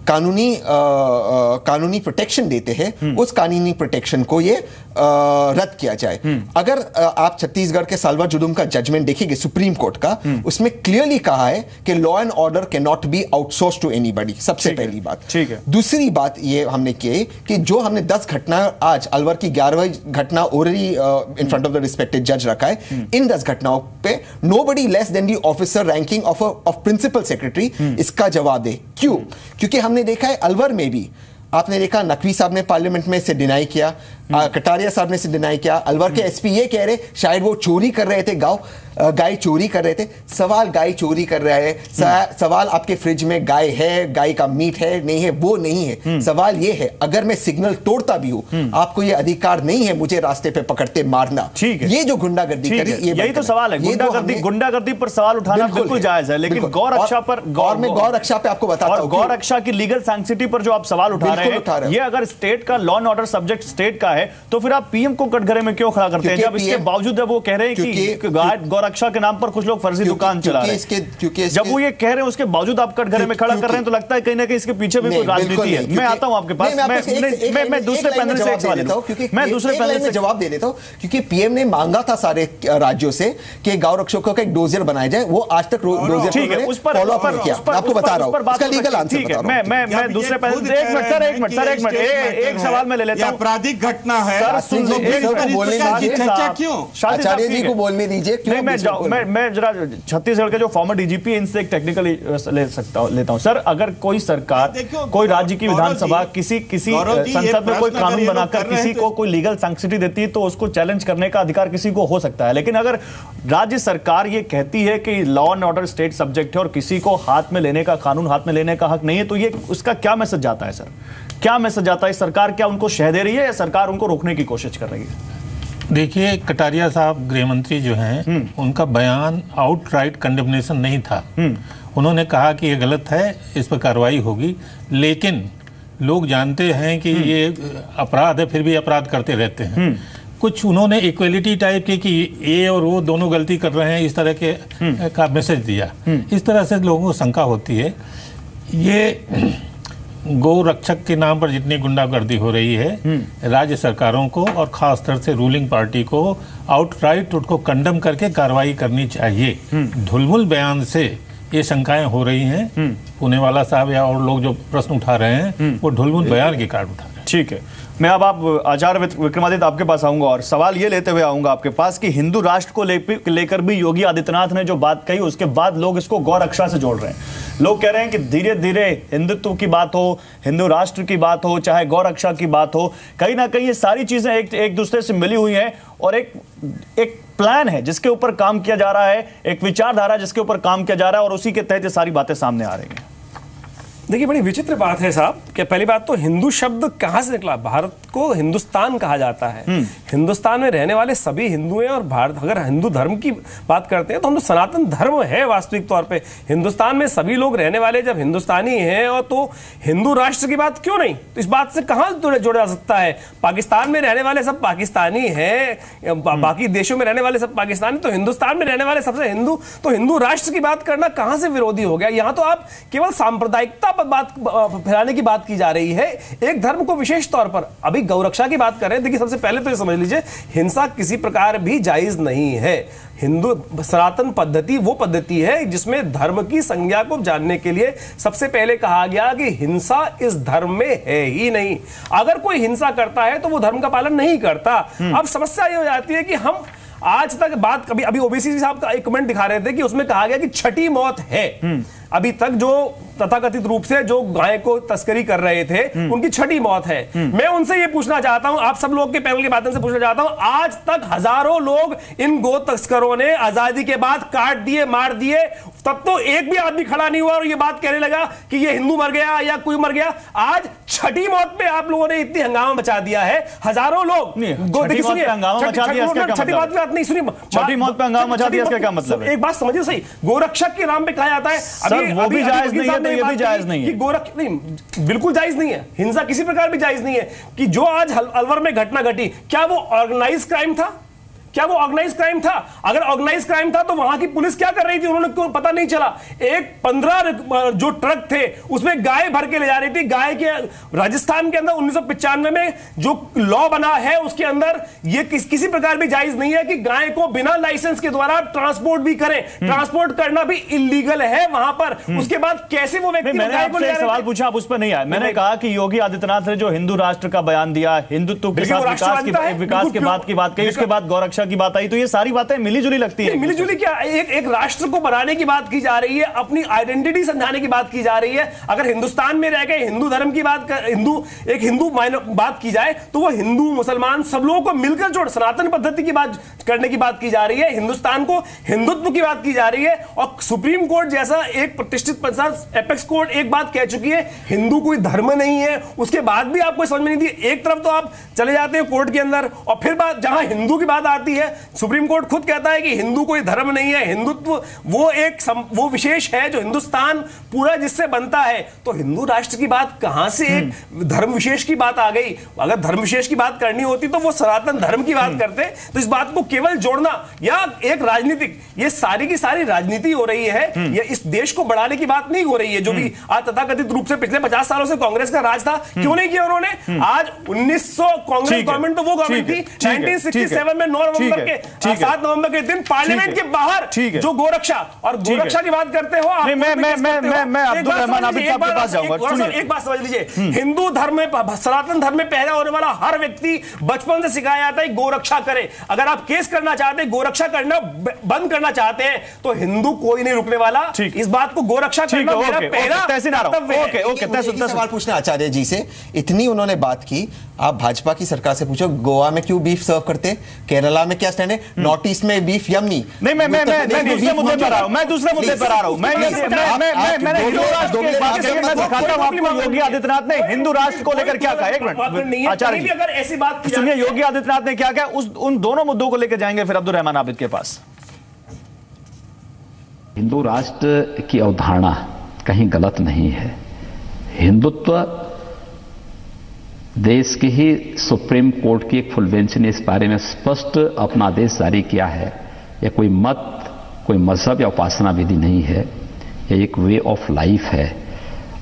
[SPEAKER 11] कानूनी प्रोटेक्शन देते हैं, उस कानूनी प्रोटेक्शन को ये रद्द किया जाए। अगर आप छत्तीसगढ़ के सालवा जुडुम का जजमेंट देखेंगे सुप्रीम कोर्ट का, उसमें क्लियरली कहा है कि law and order can not be outsource to anybody. सबसे पहली बात। ठीक है। दूसरी बात ये हमने की कि जो हमने 10 घटना, आज अलवर की 11वीं घटना orally in front of the respected जज रखा है, इन 10 घटनाओं पे nobody less than the officer ranking of principal secretary इसका जवाब दे। क्यों? क्योंकि हमने देखा है अलवर में भी आपने देखा नकवी साहब ने पार्लियामेंट में इसे डिनाई किया, कटारिया साहब ने इसे डिनाई किया, अलवर के एसपी ये कह रहे शायद वो चोरी कर रहे थे, गाय चोरी कर रहे थे। सवाल गाय चोरी कर रहा है, सवाल आपके फ्रिज में गाय है, गाय का मीट है नहीं है, वो नहीं है। सवाल ये है अगर मैं सिग्नल तोड़ता भी हूं, आपको ये अधिकार नहीं है मुझे रास्ते पे पकड़ते मारना।
[SPEAKER 1] ठीक है,
[SPEAKER 11] ये जो गुंडागर्दी करी,
[SPEAKER 1] यही तो सवाल है। गुंडागर्दी पर सवाल उठाना बिल्कुल जायज है, लेकिन गौरक्षा पर,
[SPEAKER 11] मैं गौरक्षा पे आपको बताता हूं,
[SPEAKER 1] गौरक्षा की लीगल सैंक्टिटी पर जो आप सवाल उठा रहे हैं, ये अगर स्टेट का law and order subject state का है, तो फिर आप पीएम को कटघरे में क्यों खड़ा करते हैं, जब इसके बावजूद वो कह रहे हैं कि गौरक्षा के नाम पर कुछ लोग फर्जी दुकान चला रहे हैं। जब वो ये कह रहे हैं उसके बावजूद आप कटघरे में खड़ा कर रहे हैं, तो लगता है कहीं ना कहीं इसके पीछे भी कोई राजनीति है। मैं आता हूं आपके पास, मैं दूसरे पैनल से एक सवाल लेता हूं, क्योंकि मैं दूसरे पैनल से जवाब दे देता हूं, क्योंकि पीएम ने मांगा था सारे राज्यों से कि गौरक्षकों का एक डोजियर बनाया जाए, वो आज तक डोजियर उस पर फॉलो अप किया। आपको बता रहा हूं उसका लीगल आंसर बता रहा हूं। मैं दूसरे पैनल से एक मिनट एक सवाल में ले लेता हूं।
[SPEAKER 10] आपराधिक घटना है,
[SPEAKER 11] आचार्य जी को बोलने दीजिए।
[SPEAKER 1] मैं जरा छत्तीसगढ़ के जो फॉर्मर डीजीपी इनसे एक टेक्निकली लेता हूं। सर, अगर कोई सरकार, कोई राज्य की विधानसभा किसी संसद में कोई कानून बनाकर किसी को कोई लीगल सैंक्टिटी देती है, तो उसको चैलेंज करने का अधिकार किसी को हो सकता है। लेकिन अगर राज्य सरकार ये कहती है कि law and order state subject है और किसी को हाथ में लेने का, कानून हाथ में लेने का हक नहीं है, तो ये उसका क्या मैसेज जाता है सर? क्या मैसेज जाता है? सरकार क्या उनको शह दे रही है या सरकार उनको रोकने की कोशिश कर रही है?
[SPEAKER 12] देखिए, कटारिया साहब गृह मंत्री जो हैं, उनका बयान आउटराइट कंडेमनेशन नहीं था। उन्होंने कहा कि ये गलत है, इस पर कार्रवाई होगी, लेकिन लोग जानते हैं कि ये अपराध है, फिर भी अपराध करते रहते हैं। कुछ उन्होंने इक्वलिटी टाइप के कि ये और वो दोनों गलती कर रहे हैं, इस तरह के का मैसेज दिया। इस तरह से लोगों को शंका होती है। ये गौ रक्षक के नाम पर जितनी गुंडागर्दी हो रही है, राज्य सरकारों को और खास तौर से रूलिंग पार्टी को आउटराइट उसको कंडम करके कार्रवाई करनी चाहिए। ढुलमुल बयान से ये शंकाएं हो रही हैं। पुनेवाला साहब या और लोग जो प्रश्न उठा रहे हैं, वो ढुलमुल बयान के कारण उठा रहे हैं।
[SPEAKER 1] ठीक है, मैं अब आप आचार्य विक्रमादित्य आपके पास आऊंगा और सवाल ये लेते हुए आऊंगा आपके पास कि हिंदू राष्ट्र को लेकर भी योगी आदित्यनाथ ने जो बात कही, उसके बाद लोग इसको गौ रक्षा से जोड़ रहे हैं। लोग कह रहे हैं कि धीरे धीरे हिंदुत्व की बात हो, हिंदू राष्ट्र की बात हो, चाहे गौ रक्षा की बात हो, कहीं ना कहीं ये सारी चीजें एक दूसरे से मिली हुई हैं और एक प्लान है जिसके ऊपर काम किया जा रहा है, एक विचारधारा जिसके ऊपर काम किया जा रहा है और उसी के तहत ये सारी बातें सामने आ रही हैं।
[SPEAKER 13] देखिए, बड़ी विचित्र बात है साहब कि पहली बात तो हिंदू शब्द कहां से निकला? भारत को हिंदुस्तान कहा जाता है। हिंदुस्तान में रहने वाले सभी हिंदू हैं और भारत, अगर हिंदू धर्म की बात करते हैं तो हम तो सनातन धर्म है वास्तविक तौर पे। हिंदुस्तान में सभी लोग रहने वाले जब हिंदुस्तानी हैं और तो हिंदू राष्ट्र की बात क्यों नहीं? तो इस बात से कहां जोड़ा जा सकता है? पाकिस्तान में रहने वाले सब पाकिस्तानी हैं, बाकी देशों में रहने वाले सब पाकिस्तानी, तो हिंदुस्तान में रहने वाले सबसे हिंदू, तो हिंदू राष्ट्र की बात करना कहां से विरोधी हो गया? यहां तो आप केवल सांप्रदायिकता बात फैलाने की बात की जा रही है, एक धर्म को विशेष तौर पर। अभी गौरक्षा की बात कर रहे हैं। देखिए, सबसे पहले तो ये समझ लीजिए, हिंसा किसी प्रकार भी जायज नहीं है। हिंदू सनातन पद्धति वो पद्धति है जिसमें धर्म की संज्ञा को जानने के लिए सबसे पहले कहा गया कि हिंसा इस धर्म में है ही नहीं। अगर कोई हिंसा करता है तो वो धर्म का पालन नहीं करता। अब समस्या ये हो जाती है कि हम आज तक बात, कभी अभी ओबीसी साहब का एक कमेंट दिखा रहे थे कि उसमें कहा गया कि छठी मौत है। अभी तक जो तथाकथित रूप से जो गाय को तस्करी कर रहे थे, उनकी छठी मौत है। मैं उनसे ये पूछना चाहता हूं, आप सब लोग के पैनल के माध्यम से पूछना चाहता हूं, आज तक हजारों लोग इन गो तस्करों ने आजादी के बाद काट दिए, मार दिए, तब तो एक भी आदमी खड़ा नहीं हुआ और ये बात कहने लगा कि ये हिंदू मर गया या कोई मर गया। आज छठी मौत पे आप लोगों ने इतनी हंगामा मचा दिया है। हजारों लोग
[SPEAKER 1] छठी मौत पे हंगामा मचा दिया,
[SPEAKER 13] छठी बात बात नहीं सुनी,
[SPEAKER 1] छठी मौत पे हंगामा मचा दिया, इसका क्या मतलब है?
[SPEAKER 13] एक बात समझिए सही, गोरक्षक के नाम पे कहा जाता है
[SPEAKER 1] वो भी जायज नहीं है, तो ये भी जायज नहीं है।
[SPEAKER 13] गोरख नहीं, बिल्कुल जायज नहीं है। हिंसा किसी प्रकार भी जायज नहीं है। कि जो आज अलवर में घटना घटी, क्या वो ऑर्गेनाइज क्राइम था? क्या वो ऑर्गेनाइज क्राइम था? अगर ऑर्गेनाइज क्राइम था तो वहां की पुलिस क्या कर रही थी? उन्होंने क्यों पता नहीं चला? एक 15 जो ट्रक थे उसमें गाय भर के ले जा रही थी। गाय के राजस्थान के अंदर 1995 में जो लॉ बना है उसके अंदर ये किसी प्रकार भी जायज नहीं है कि गाय को बिना लाइसेंस के द्वारा ट्रांसपोर्ट भी करें। ट्रांसपोर्ट करना भी इलीगल है वहां पर। उसके बाद कैसे वो व्यक्ति गाय को ले
[SPEAKER 1] सवाल पूछा, आप उस पर नहीं आए। मैंने कहा कि योगी आदित्यनाथ ने जो हिंदू राष्ट्र का बयान दिया, हिंदुत्व के साथ विकास की बात की बात कही, उसके बाद गौरक्षा गौरक्षा की बात आई, तो ये सारी बातें मिलीजुली लगती है।
[SPEAKER 13] मिलीजुली क्या, एक राष्ट्र को बनाने की बात की जा रही है, अपनी आइडेंटिटी समझाने की बात की जा रही है। अगर हिंदुस्तान में रह के हिंदू धर्म की बात हिंदू बात की जाए तो वो हिंदू मुसलमान सब लोगों को मिलकर जोड़ सनातन पद्धति की बात करने की बात की जा रही है, हिंदुस्तान को हिंदुत्व की बात की जा रही है। और सुप्रीम कोर्ट जैसा एक प्रतिष्ठित संस्था, एपेक्स कोर्ट एक बात कह चुकी है, हिंदू कोई धर्म नहीं है। उसके बाद भी आपको समझ में नहीं थी। एक तरफ तो आप चले जाते हैं कोर्ट के अंदर और फिर बात जहां हिंदू की बात आती है, सुप्रीम कोर्ट खुद कहता है कि हिंदू कोई धर्म नहीं है, हिंदुत्व वो विशेष है जो हिंदुस्तान पूरा जिससे बनता है। तो हिंदू राष्ट्र की बात कहां से एक धर्म विशेष की बात आ गई? अगर धर्म विशेष की बात करनी होती तो वो सनातन धर्म की बात करते। तो इस बात को केवल जोड़ना या एक राजनीतिक, ये सारी की सारी राजनीति हो रही है, ये इस देश को बढ़ाने की बात नहीं हो रही है। जो भी आज तथाकथित रूप से पिछले 50 सालों से कांग्रेस का राज था, क्यों नहीं किया उन्होंने? आज 1900 कांग्रेस गवर्नमेंट तो वो गवर्नमेंट थी 1967 में 9 नवंबर के 7 नवंबर के दिन पार्लियामेंट के बाहर जो गोरक्षा और गोरक्षा की बात करते हो।
[SPEAKER 1] मैं अब्दुल रहमान आबिद साहब के पास जाऊंगा।
[SPEAKER 13] एक बात समझ लीजिए, हिंदू धर्म में, सनातन धर्म में पैदा होने वाला हर व्यक्ति बचपन से सिखाया जाता है गोरक्षा करे। अगर आप केस करना चाहते हैं, गोरक्षा करना बंद करना चाहते हैं, तो हिंदू कोई नहीं रुकने वाला। इस बात को गोरक्षा करना मेरा पहला
[SPEAKER 11] सवाल पूछना आचार्य जी से। इतनी उन्होंने बात की, आप भाजपा की सरकार से पूछो गोवा में क्यों बीफ सर्व करते, केरला में क्या स्टैंड है, नॉर्थ ईस्ट में बीफ यम्मी।
[SPEAKER 1] नहीं, मैं दूसरे मुद्दे पर आ रहा हूं, मैं दूसरे मुद्दे पर आ रहा हूं। योगी आदित्यनाथ ने हिंदू राष्ट्र को लेकर क्या कहा? एक मिनट आचार्य जी,
[SPEAKER 13] अगर ऐसी बात
[SPEAKER 1] सुनिए, योगी आदित्यनाथ ने क्या कहा, उन दोनों मुद्दों को लेकर जाएंगे फिर अब्दुल रहमान आबिद के पास।
[SPEAKER 14] हिंदू राष्ट्र की अवधारणा कहीं गलत नहीं है। हिंदुत्व देश की ही सुप्रीम कोर्ट की एक फुल बेंच ने इस बारे में स्पष्ट अपना आदेश जारी किया है। यह कोई मत, कोई मजहब या उपासना विधि नहीं है, यह एक वे ऑफ लाइफ है।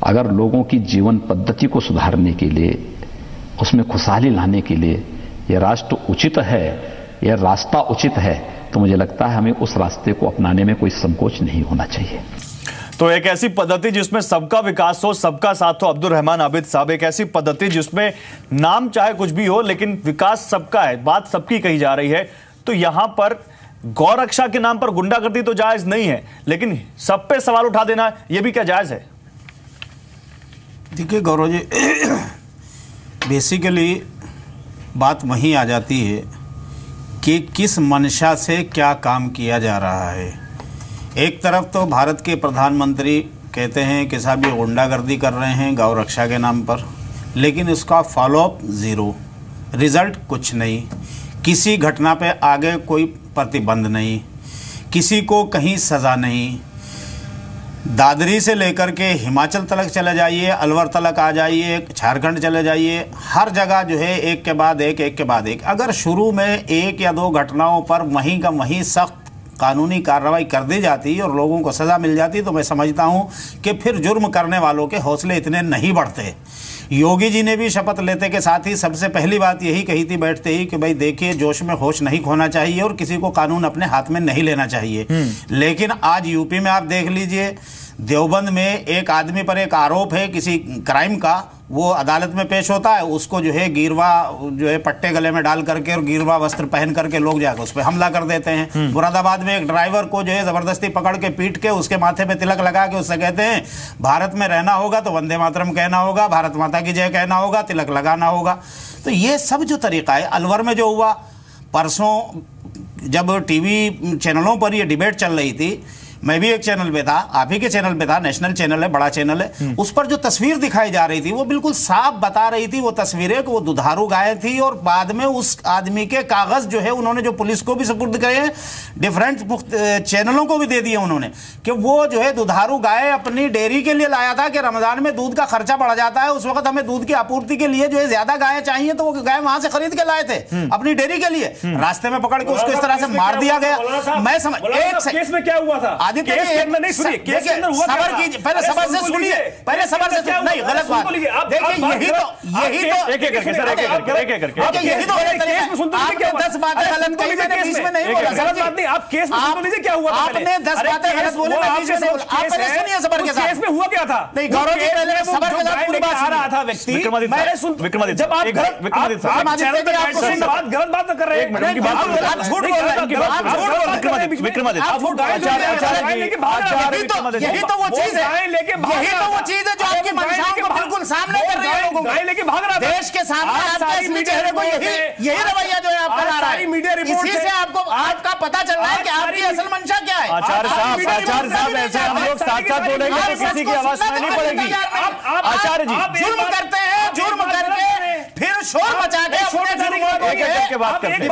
[SPEAKER 14] अगर लोगों की जीवन पद्धति को सुधारने के लिए, उसमें खुशहाली लाने के लिए यह राष्ट्र उचित है, यह रास्ता उचित है, तो मुझे लगता है हमें उस रास्ते को अपनाने में कोई संकोच नहीं होना चाहिए।
[SPEAKER 1] तो एक ऐसी पद्धति जिसमें सबका विकास हो, सबका साथ हो। अब्दुल रहमान आबिद साहब, एक ऐसी पद्धति जिसमें नाम चाहे कुछ भी हो लेकिन विकास सबका है, बात सबकी कही जा रही है। तो यहां पर गौरक्षा के नाम पर गुंडागर्दी तो जायज नहीं है, लेकिन सब पे सवाल उठा देना यह भी क्या जायज है?
[SPEAKER 15] देखिए गौरव जी, बेसिकली बात वहीं आ जाती है कि किस मंशा से क्या काम किया जा रहा है। एक तरफ तो भारत के प्रधानमंत्री कहते हैं कि साहब ये गुंडागर्दी कर रहे हैं गौरक्षा के नाम पर, लेकिन उसका फॉलोअप ज़ीरो, रिजल्ट कुछ नहीं, किसी घटना पे आगे कोई प्रतिबंध नहीं, किसी को कहीं सज़ा नहीं। दादरी से लेकर के हिमाचल तक चले जाइए, अलवर तक आ जाइए, झारखंड चले जाइए, हर जगह जो है एक के बाद एक, एक के बाद एक। अगर शुरू में एक या दो घटनाओं पर वहीं का वहीं सख्त कानूनी कार्रवाई कर दी जाती और लोगों को सज़ा मिल जाती तो मैं समझता हूं कि फिर जुर्म करने वालों के हौसले इतने नहीं बढ़ते। योगी जी ने भी शपथ लेते के साथ ही सबसे पहली बात यही कही थी बैठते ही कि भाई देखिए, जोश में होश नहीं खोना चाहिए और किसी को कानून अपने हाथ में नहीं लेना चाहिए। लेकिन आज यूपी में आप देख लीजिए, देवबंद में एक आदमी पर एक आरोप है किसी क्राइम का, वो अदालत में पेश होता है, उसको जो है गिरवा जो है पट्टे गले में डाल करके और गिरवा वस्त्र पहन करके लोग जाकर उस पर हमला कर देते हैं। मुरादाबाद में एक ड्राइवर को जो है जबरदस्ती पकड़ के पीट के उसके माथे पे तिलक लगा के उससे कहते हैं भारत में रहना होगा तो वंदे मातरम कहना होगा, भारत माता की जय कहना होगा, तिलक लगाना होगा। तो ये सब जो तरीका है, अलवर में जो हुआ परसों जब टीवी चैनलों पर ये डिबेट चल रही थी, मैं भी एक चैनल पे था, आप ही के चैनल पे था, नेशनल चैनल है, बड़ा चैनल है, उस पर जो तस्वीर दिखाई जा रही थी वो बिल्कुल साफ बता रही थी वो तस्वीरें कि वो दुधारू गाय थी। और बाद में उस आदमी के कागज जो है उन्होंने जो पुलिस को भी सुपुर्द करे हैं, डिफरेंट चैनलों को भी दे दिए उन्होंने, कि वो जो है दुधारू गाय अपनी डेयरी के लिए लाया था कि रमजान में दूध का खर्चा बढ़ जाता है, उस वक्त हमें दूध की आपूर्ति के लिए जो है ज्यादा गाय चाहिए, तो वो गाय वहां से खरीद के लाए थे अपनी डेयरी के लिए। रास्ते में पकड़ के उसको इस तरह से मार दिया गया। मैं समझ केस में क्या हुआ था, आदित्य जी, पहले सबर से सुनिए, पहले सबर से नहीं, गलत बात देखिए यही तो
[SPEAKER 1] एक एक करके सर, एक एक करके
[SPEAKER 15] यही तो केस में सुनते लीजिए क्या 10 बातें गलत कही, मैंने बीच में नहीं बोला।
[SPEAKER 13] गलत बात नहीं, आप केस में सुन लीजिए क्या हुआ था।
[SPEAKER 15] आपने 10 बातें गलत बोली, मैं बीच में नहीं बोला। आप पहले सुनिए सबर के साथ।
[SPEAKER 13] केस में हुआ क्या था?
[SPEAKER 15] नहीं, गौरव जी पहले सबर के साथ पूरी बात
[SPEAKER 13] आ रहा था व्यक्ति।
[SPEAKER 1] विक्रमादित्य
[SPEAKER 13] जब आप गलत बात कर रहे हैं,
[SPEAKER 15] आप झूठ बोल रहे हैं। यही तो वो चीज है, यही तो वो चीज है जो आपकी मंशाओं को बिल्कुल सामने कर रही है लोगों को। देश के सामने आपके असली चेहरे को यही रवैया जो है आपका ला रहा है। इसी से आपको आपका पता चल रहा है कि आपकी असल मंशा क्या है।
[SPEAKER 1] आचार्य साहब ऐसे हम लोग साथ साथ बोलेंगे तो किसी की आवाज सुनानी पड़ेगी। आचार्य जी
[SPEAKER 15] जुर्म करते हैं, जुर्म करके फिर शोर मचा के
[SPEAKER 1] बात करते
[SPEAKER 15] हैं।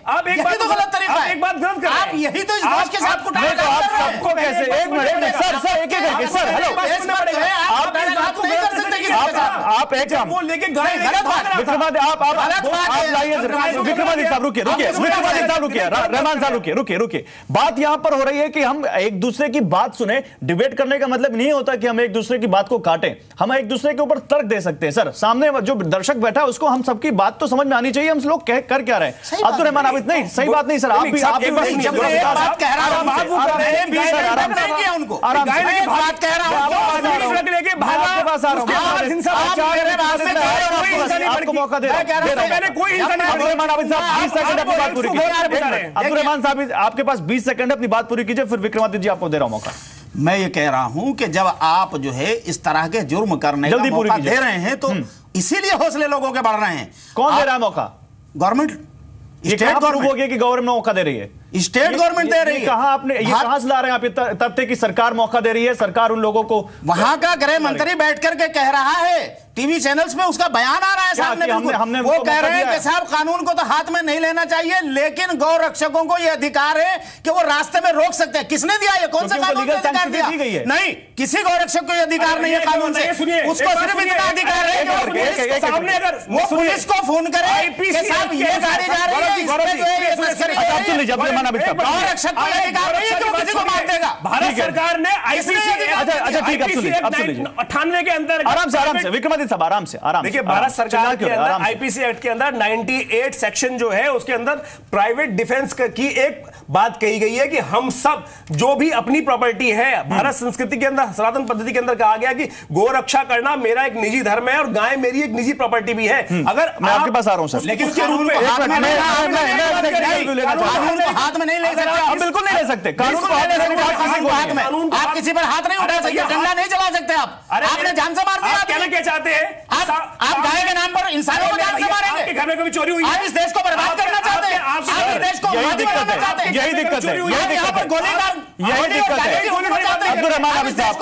[SPEAKER 15] आप एक बात तो गलत तरीका है, एक बात गलत कर रहे हैं। आप यही तो इस देश के साथ कुटाई कर रहे हैं।
[SPEAKER 1] आप सबको कैसे एक मिनट सर एक एक करके सर हेलो आप एक काम
[SPEAKER 13] वो लेके गाय
[SPEAKER 1] विक्रमादित्य आप लाइए विक्रमादित्य साहब रुकिए विक्रमादित्य साहब रुकिए। बात यहां पर हो रही है कि हम एक दूसरे की बात सुने। डिबेट करने का मतलब नहीं होता कि हम एक दूसरे की बात को काटें, हम एक दूसरे के ऊपर तर्क दे सकते हैं। सर सामने जो दर्शक बैठा है उसको हम सबकी बात तो समझ में आनी चाहिए। हम लोग कर क्या रहे हैं? अब्दुल रहमान आबिद नहीं, सही बात नहीं सर। आप भी आपको मौका दे अब्दुल रहमान साहब आपके पास 20 सेकंड अपनी बात पूरी कीजिए, फिर विक्रमादित्य जी आपको दे रहा हूं मौका।
[SPEAKER 15] मैं ये कह रहा हूं कि जब आप जो है इस तरह के जुर्म करने का मौका दे रहे हैं तो इसीलिए हौसले लोगों के बढ़ रहे हैं।
[SPEAKER 1] कौन दे रहा है मौका?
[SPEAKER 15] गवर्नमेंट,
[SPEAKER 1] स्टेट गवर्नमेंट हो गया कि गवर्नमेंट मौका दे रही है?
[SPEAKER 15] स्टेट गवर्नमेंट दे रही है।
[SPEAKER 1] कहां आपने ये कहां से ला रहे हैं आप तथ्य की सरकार मौका दे रही है? सरकार उन लोगों को
[SPEAKER 15] वहां का गृह मंत्री बैठ करके कह रहा है, टीवी चैनल्स में उसका बयान आ रहा है सामने। हमने वो कह रहे हैं कि साहब कानून को तो हाथ में नहीं लेना चाहिए, लेकिन गौ रक्षकों को यह अधिकार है कि वो रास्ते में रोक सकते हैं। किसने दिया ये? कौन सा कानून का अधिकार दिया? नहीं, किसी गौ रक्षक को यह अधिकार नहीं है कानून से। उसको सिर्फ इतना अधिकार है कि सामने अगर वो पुलिस को फोन करे कि साहब ये गाड़ी जा रही है, गौ रक्षक को अधिकार नहीं है कि वो किसी को मार देगा।
[SPEAKER 13] भारत सरकार ने आईपीसी 98 के अंदर
[SPEAKER 1] आराम से विक्रमादित्य सब आराम से
[SPEAKER 13] देखिए, भारत सरकार के अंदर आईपीसी एक्ट के अंदर 98 सेक्शन जो है उसके अंदर प्राइवेट डिफेंस की एक बात कही गई है कि हम सब जो भी अपनी प्रॉपर्टी है, भारत संस्कृति के अंदर सनातन पद्धति के अंदर कहा गया कि गौ रक्षा करना मेरा एक निजी धर्म है और गाय मेरी एक निजी प्रॉपर्टी भी है। अगर
[SPEAKER 1] मैं आपके पास आ रहा हूं सर,
[SPEAKER 15] लेकिन उसके रूप में हाथ में नहीं ले सकते।
[SPEAKER 1] बिल्कुल नहीं ले सकते कानून को हाथ में।
[SPEAKER 15] आप किसी पर हाथ नहीं उठा सकते, डंडा नहीं चला सकते। आपने जान से मार दिया।
[SPEAKER 13] कहना क्या चाहते हैं?
[SPEAKER 15] आप गाय के नाम पर इंसानों को जान से मारेंगे?
[SPEAKER 13] आपके घर में कभी चोरी हुई है?
[SPEAKER 15] आप इस देश को बर्बाद करना चाहते हैं? आप इस देश को
[SPEAKER 1] यही दिक्कत है, यही दिक्कत है,
[SPEAKER 15] यहाँ पर गोलीबार,
[SPEAKER 1] यही दिक्कत है। अब्दुल रहमान आबिद साहब,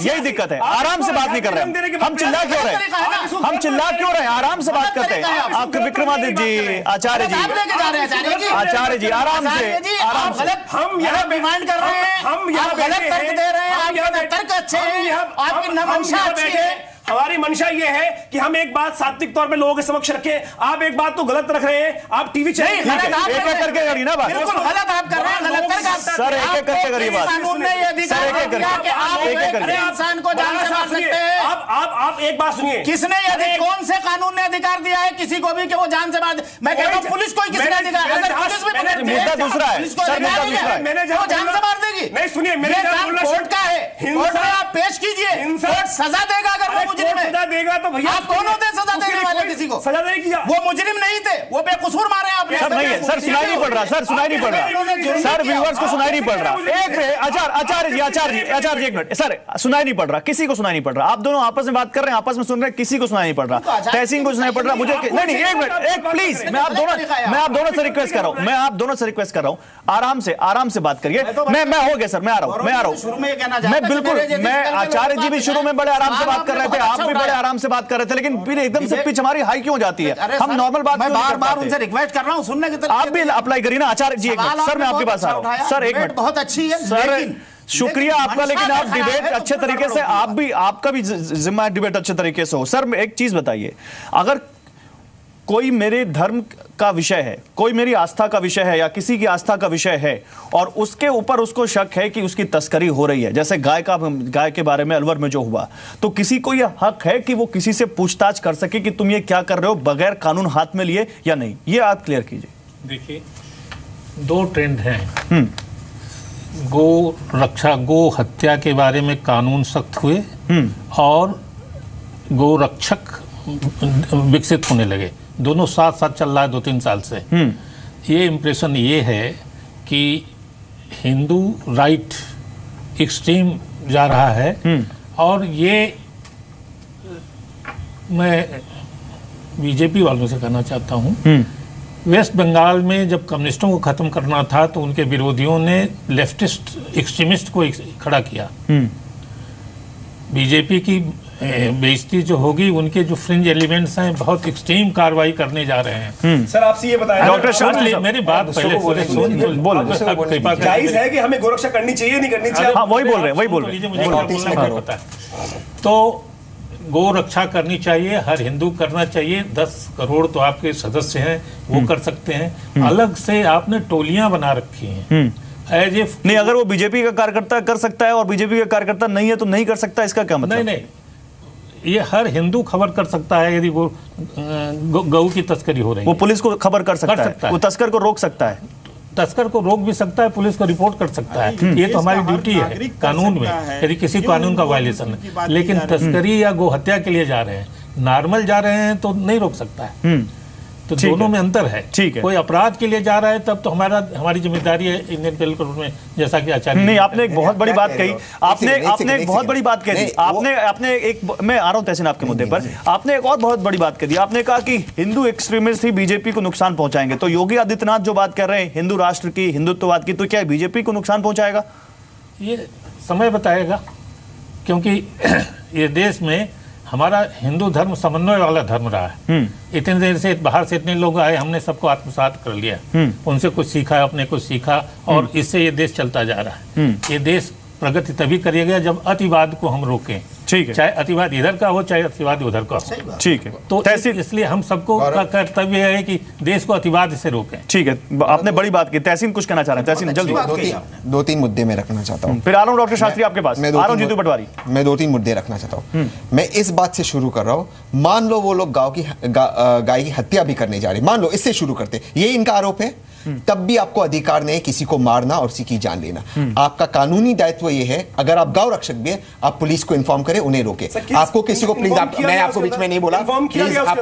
[SPEAKER 1] यही दिक्कत है। आराम से बात नहीं कर रहे हैं हम। चिल्ला क्यों रहे हैं? हम चिल्ला क्यों रहे हैं? आराम से बात करते हैं। आपके विक्रमादित्य जी, आचार्य जी, आचार्य जी आराम से, आराम से।
[SPEAKER 15] हम यहाँ डिमांड कर रहे हैं, हम यहाँ गलत तर्क दे रहे हैं। आपके तर्क अच्छे हैं, आपकी मंशा अच्छी है।
[SPEAKER 13] हमारी मंशा ये है कि हम एक बात सात्विक तौर पे लोगों के समक्ष रखें। आप एक बात तो गलत रख रहे हैं। आप टीवी चैनल
[SPEAKER 1] करके करिए ना बात।
[SPEAKER 15] बिल्कुल गलत आप कर रहे हैं, गलत तर्क आप
[SPEAKER 1] सर एक एक करके करिए बात।
[SPEAKER 15] कानून ने ये अधिकार दिया कि आप एक इंसान को जान से मार सकते हैं।
[SPEAKER 13] आप एक बात सुनिए,
[SPEAKER 15] किसने ये, कौन से कानून ने अधिकार दिया है किसी को भी कि वो जान से मार दे? मैं कहता हूं पुलिस को किसने अधिकार? अगर पुलिस भी
[SPEAKER 1] मुद्दा दूसरा है सर, मुद्दा दूसरा है।
[SPEAKER 15] मैंने वो जान से मार देगी?
[SPEAKER 13] नहीं सुनिए, मेरे
[SPEAKER 15] कोर्ट का है, कोर्ट में आप पेश कीजिए, कोर्ट सजा देगा। अगर वो मुजरिम है
[SPEAKER 13] सजा देगा तो भैया
[SPEAKER 15] आप कौन होते सजा देने वाले? किसी को
[SPEAKER 13] सजा देने की
[SPEAKER 15] वो मुजरिम नहीं थे, वो बेकसूर मारे आपने।
[SPEAKER 1] सर नहीं है सर, सुनाई नहीं पड़ रहा सर, सुनाई नहीं पड़ रहा सर, व्यूअर्स को सुनाई नहीं पड़ रहा। एक मिनट आचार्य जी एक मिनट सर, सुनाई नहीं पड़ रहा, किसी को सुनाई नहीं पड़ रहा। आप दोनों आपस में बात कर रहे हैं, आपस में सुन रहे हैं, किसी को सुनाई नहीं पड़ रहा। तहसीन को सुनाई पड़ रहा, मुझे नहीं। एक मिनट, एक प्लीज, मैं आप दोनों से रिक्वेस्ट कर रहा हूं, आराम से बात करिए। मैं हो गया सर, मैं आ रहा हूं। मैं बिल्कुल, मैं आचार्य जी भी शुरू में बड़े आराम से बात कर रहे थे, आप भी बड़े आराम से बात कर रहे थे, लेकिन फिर एकदम से पिच हमारी हाई क्यों जाती है? हम नॉर्मल बात
[SPEAKER 15] मैं बार-बार उनसे रिक्वेस्ट कर रहा हूं सुनने की तरफ।
[SPEAKER 1] आप भी अप्लाई करिए ना आचार्य जी। सर मैं आपके पास आ रहा हूं सर, एक मिनट।
[SPEAKER 15] बहुत अच्छी है
[SPEAKER 1] सर, शुक्रिया आपका, लेकिन आप डिबेट अच्छे तरीके से, आपका भी जिम्मा डिबेट अच्छे तरीके से हो। सर एक चीज बताइए, अगर कोई मेरे धर्म का विषय है, कोई मेरी आस्था का विषय है या किसी की आस्था का विषय है और उसके ऊपर उसको शक है कि उसकी तस्करी हो रही है, जैसे गाय के बारे में अलवर में जो हुआ, तो किसी को यह हक है कि वो किसी से पूछताछ कर सके कि तुम ये क्या कर रहे हो बगैर कानून हाथ में लिए या नहीं? ये आप क्लियर कीजिए।
[SPEAKER 12] देखिए, दो ट्रेंड हैं। गो रक्षा, गो हत्या के बारे में कानून सख्त हुए और गो रक्षक विकसित होने लगे, दोनों साथ साथ चल रहा है 2-3 साल से। ये इम्प्रेशन ये है कि हिंदू राइट एक्सट्रीम जा रहा है और ये मैं बीजेपी वालों से कहना चाहता हूँ, वेस्ट बंगाल में जब कम्युनिस्टों को खत्म करना था तो उनके विरोधियों ने लेफ्टिस्ट एक्सट्रीमिस्ट को खड़ा किया। बीजेपी की बेइज्जती जो होगी, उनके जो फ्रिंज एलिमेंट्स हैं बहुत एक्सट्रीम कार्रवाई करने जा रहे हैं।
[SPEAKER 13] सर आपसे ये बताया
[SPEAKER 1] डॉक्टर शास्त्री,
[SPEAKER 12] मेरी बात पहले
[SPEAKER 13] बोलो, जायज है कि हमें गोरक्षा करनी चाहिए नहीं करनी चाहिए?
[SPEAKER 1] हाँ, वही बोल रहे हैं।
[SPEAKER 12] तो गो रक्षा करनी चाहिए, हर हिंदू करना चाहिए। 10 करोड़ तो आपके सदस्य हैं, वो कर सकते हैं। अलग से आपने टोलियां बना रखी हैं एज इफ
[SPEAKER 1] नहीं, अगर वो बीजेपी का कार्यकर्ता कर सकता है और बीजेपी का कार्यकर्ता नहीं है तो नहीं कर सकता, इसका क्या मतलब?
[SPEAKER 12] नहीं, ये हर हिंदू खबर कर सकता है यदि वो गऊ की तस्करी हो रही है।
[SPEAKER 1] वो पुलिस को खबर कर सकता है, वो तस्कर को रोक सकता है,
[SPEAKER 12] तस्कर को रोक भी सकता है, पुलिस को रिपोर्ट कर सकता है। ये तो हमारी ड्यूटी है कानून में, यदि किसी कानून का वायलेशन है। लेकिन तस्करी या गो हत्या के लिए जा रहे हैं, नॉर्मल जा रहे हैं तो नहीं रोक सकता है। तो दोनों में अंतर है।
[SPEAKER 1] ठीक है,
[SPEAKER 12] कोई अपराध के लिए जा रहा है तब तो हमारी जिम्मेदारी है इंडियन पेनल कोड में, जैसा कि आचार्य।
[SPEAKER 1] नहीं, आपने एक बहुत बड़ी बात कही, आपने एक बहुत बड़ी बात कही, आपने एक, मैं आ रहा हूं तहसीन आपके मुद्दे पर, आपने एक और बहुत बड़ी बात कही, आपने कहा कि हिंदू एक्सट्रीमिस्ट ही बीजेपी को नुकसान पहुंचाएंगे। तो योगी आदित्यनाथ जो बात कर रहे हैं हिंदू राष्ट्र की, हिंदुत्ववाद की, तो क्या बीजेपी को नुकसान पहुंचाएगा?
[SPEAKER 12] ये समय बताएगा, क्योंकि ये देश में हमारा हिंदू धर्म समन्वय वाला धर्म रहा है। इतनी देर से बाहर से इतने लोग आए, हमने सबको आत्मसात कर लिया, उनसे कुछ सीखा, अपने कुछ सीखा और इससे ये देश चलता जा रहा है। ये देश प्रगति तभी करेगा जब अतिवाद को हम रोकें।
[SPEAKER 1] ठीक है,
[SPEAKER 12] चाहे अतिवाद इधर का हो चाहे अतिवाद उधर का हो।
[SPEAKER 1] ठीक है,
[SPEAKER 12] तो इसलिए हम सबको का कर्तव्य है कि देश को अतिवाद से रोकें।
[SPEAKER 1] ठीक है, आपने बड़ी बात की। तहसीन कुछ कहना चाह रहे हैं? तहसीन जल्दी।
[SPEAKER 11] 2-3 मुद्दे में रखना चाहता हूँ,
[SPEAKER 1] फिर आ रहा हूँ डॉक्टर शास्त्री आपके पास। आ रहा हूँ जीतू पटवारी।
[SPEAKER 11] मैं 2-3 मुद्दे रखना चाहता हूँ। मैं इस बात से शुरू कर रहा हूँ, मान लो वो लोग गाय की हत्या भी करने जा रहे, मान लो इससे शुरू करते, ये इनका आरोप है, तब भी आपको अधिकार नहीं है किसी को मारना और किसी की जान लेना। आपका कानूनी दायित्व ये है, अगर आप गौ रक्षक भी है, आप पुलिस को इन्फॉर्म करें, उन्हें रोके। आपको किसी को प्लीज, मैं आपको बीच में नहीं बोला, प्लीज आप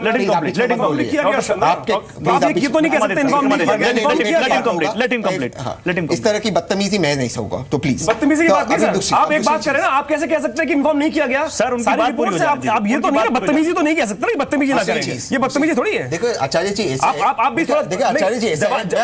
[SPEAKER 11] इस तरह की बदतमीजी मैं नहीं सहूंगा, तो प्लीज।
[SPEAKER 13] बदतमीजी की बात नहीं सर, आप एक बात करें ना, आप कैसे कह सकते हैं कि इन्फॉर्म नहीं किया गया? सर उनकी बात पूरी हो जाती है। आप ये तो नहीं, बदतमीजी तो नहीं कह सकते ना, बदतमीजी ना करें, ये बदतमीजी थोड़ी है।
[SPEAKER 11] देखो आचार्य जी,
[SPEAKER 13] आप भी थोड़ा देखिए आचार्य जी,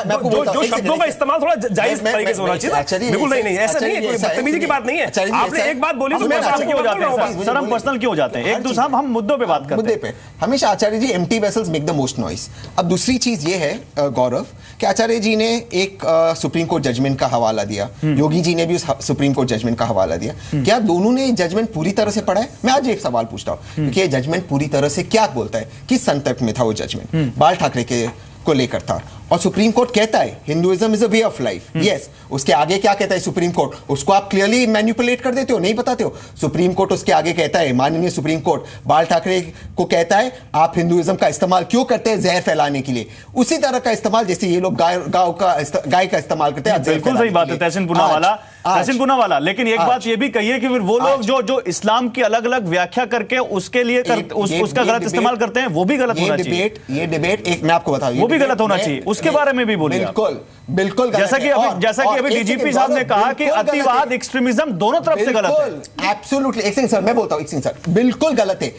[SPEAKER 13] जो शब्दों का इस्तेमाल थोड़ा जायज तरीके से होना चाहिए। बिल्कुल नहीं, ऐसा नहीं है, कोई बदतमीजी की बात नहीं है। आपने एक बात बोली तो मैं
[SPEAKER 1] क्यों हो जाते हैं सर, हम पर्सनल क्यों हो जाते हैं? एक दूसरे हम मुद्दों पे बात करते हैं।
[SPEAKER 11] मुद्दे पे हमेशा Acharya ji, empty vessels make the most noise. अब दूसरी चीज ये है गौरव कि आचार्य जी ने एक सुप्रीम कोर्ट जजमेंट का हवाला दिया, योगी जी ने भी उस सुप्रीम कोर्ट जजमेंट का हवाला दिया। क्या दोनों ने जजमेंट पूरी तरह से पढ़ा है? मैं आज एक सवाल पूछता हूँ कि ये जजमेंट पूरी तरह से क्या बोलता है, किस संदर्भ में था वो जजमेंट? बाल ठाकरे के को लेकर था, और सुप्रीम कोर्ट कहता है Hinduism is a way of life. Yes, उसके आगे क्या कहता है सुप्रीम कोर्ट? उसको आप क्लियरली मैनिपुलेट कर देते हो, नहीं बताते हो। सुप्रीम कोर्ट उसके आगे कहता है, माननीय सुप्रीम कोर्ट बाल ठाकरे को कहता है आप हिंदुइज्म का इस्तेमाल क्यों करते हैं जहर फैलाने के लिए, उसी तरह का इस्तेमाल जैसे ये लोग गाय का इस्तेमाल करते हैं।
[SPEAKER 1] बिल्कुल सही बात है तहसीन पूनावाला, लेकिन एक बात ये भी कहिए कि फिर वो लोग जो इस्लाम की अलग अलग व्याख्या करके उसके लिए उसका गलत इस्तेमाल करते हैं, वो भी गलत होना चाहिए।
[SPEAKER 11] ये डिबेट एक मैं आपको बता दूं,
[SPEAKER 1] वो भी गलत होना चाहिए, उसके बारे में भी बोलिए।
[SPEAKER 11] बिल्कुल
[SPEAKER 1] जैसा कि अभी डीजीपी साहब ने कहा कि अतिवाद एक्सट्रीमिज्म दोनों तरफ से गलत है।
[SPEAKER 11] एब्सोल्युटली, एक सेकंड सर, मैं बोलता हूं, एक सेकंड सर, बिल्कुल गलत है।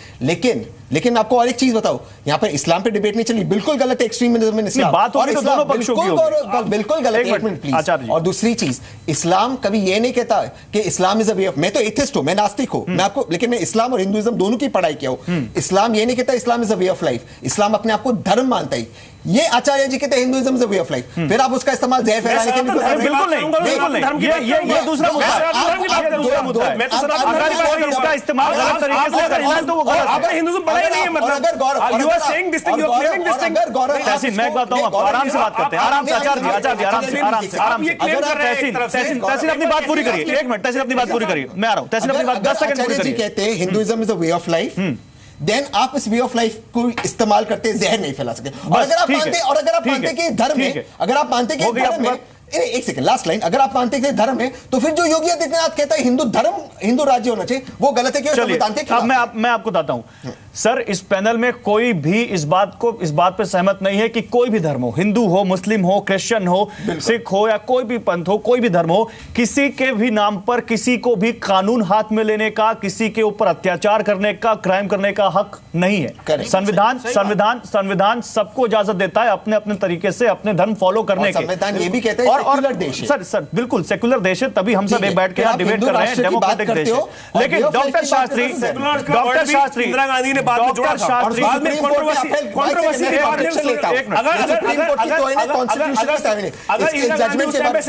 [SPEAKER 11] लेकिन आपको और एक चीज बताओ, यहां पर इस्लाम पे डिबेट नहीं चली, बिल्कुल गलत है एक्सट्रीमिज्म में इस्लाम,
[SPEAKER 1] बात और दोनों पक्षों की होगी,
[SPEAKER 11] बिल्कुल गलत है। प्लीज। और दूसरी चीज, इस्लाम कभी ये नहीं कहता कि इस्लाम इज अ वे ऑफ, मैं तो एथिस्ट हूं, मैं नास्तिक हूं, मैं आपको, लेकिन मैं इस्लाम और हिंदुइज्म दोनों की पढ़ाई किया हूं। इस्लाम ये नहीं कहता Islam is a way of life, Islam अपने आप को धर्म मानता है। ये आचार्य जी कहते हैं Hinduism is a way of life, फिर आप उसका इस्तेमाल जहर फैलाने के लिए
[SPEAKER 1] बिल्कुल नहीं, ये दूसरा मुद्दा है। अगर इसका इस्तेमाल गलत तरीके से करें तो वो गलत है।
[SPEAKER 13] हिंदुइज्म बड़ा ही नहीं है, मतलब you are saying this thing, you are claiming this thing.
[SPEAKER 1] Tehseen, मैं एक बात बताऊं, आराम से बात करते हैं, आराम से आचार्य जी, आराम से तहसीन अपनी बात पूरी करिए, एक मिनट तहसीन अपनी बात पूरी करिए, मैं आ रहा हूं। तहसीन अपनी बात 10 सेकंड पूरी करिए।
[SPEAKER 11] कहते हैं Hinduism is a way of life, then आप इस वे ऑफ लाइफ को इस्तेमाल करते जहर नहीं फैला सकते। और अगर आप मानते कि धर्म है, अगर आप मानते कि धर्म है, एक सेकंड लास्ट लाइन, अगर आप मानते हैं धर्म है तो फिर जो योगी आदित्यनाथ कहता है हिंदू धर्म हिंदू राज्य होना चाहिए, वो गलत है कि
[SPEAKER 1] अब मैं आपको बताता हूं सर, इस पैनल में कोई भी इस बात पे सहमत नहीं है कि कोई भी धर्म हो, हिंदू हो, मुस्लिम हो, क्रिश्चियन हो, सिख हो या कोई भी पंथ हो, कोई भी धर्म हो, किसी के भी नाम पर किसी को भी कानून हाथ में लेने का, किसी के ऊपर अत्याचार करने का, क्राइम करने का हक नहीं है। संविधान सबको इजाजत देता है अपने अपने तरीके से अपने धर्म फॉलो करने के।
[SPEAKER 11] संविधान ये भी कहता है सेक्युलर देश है।
[SPEAKER 1] सर बिल्कुल सेक्युलर देश है, तभी हम सब एक बैठ के यहाँ डिबेट कर रहे हैं, डेमोक्रेटिक देश है। लेकिन डॉक्टर शास्त्री
[SPEAKER 13] इंदिरा गांधी ने बाद में जोड़ा था और बाद में कंट्रोवर्सी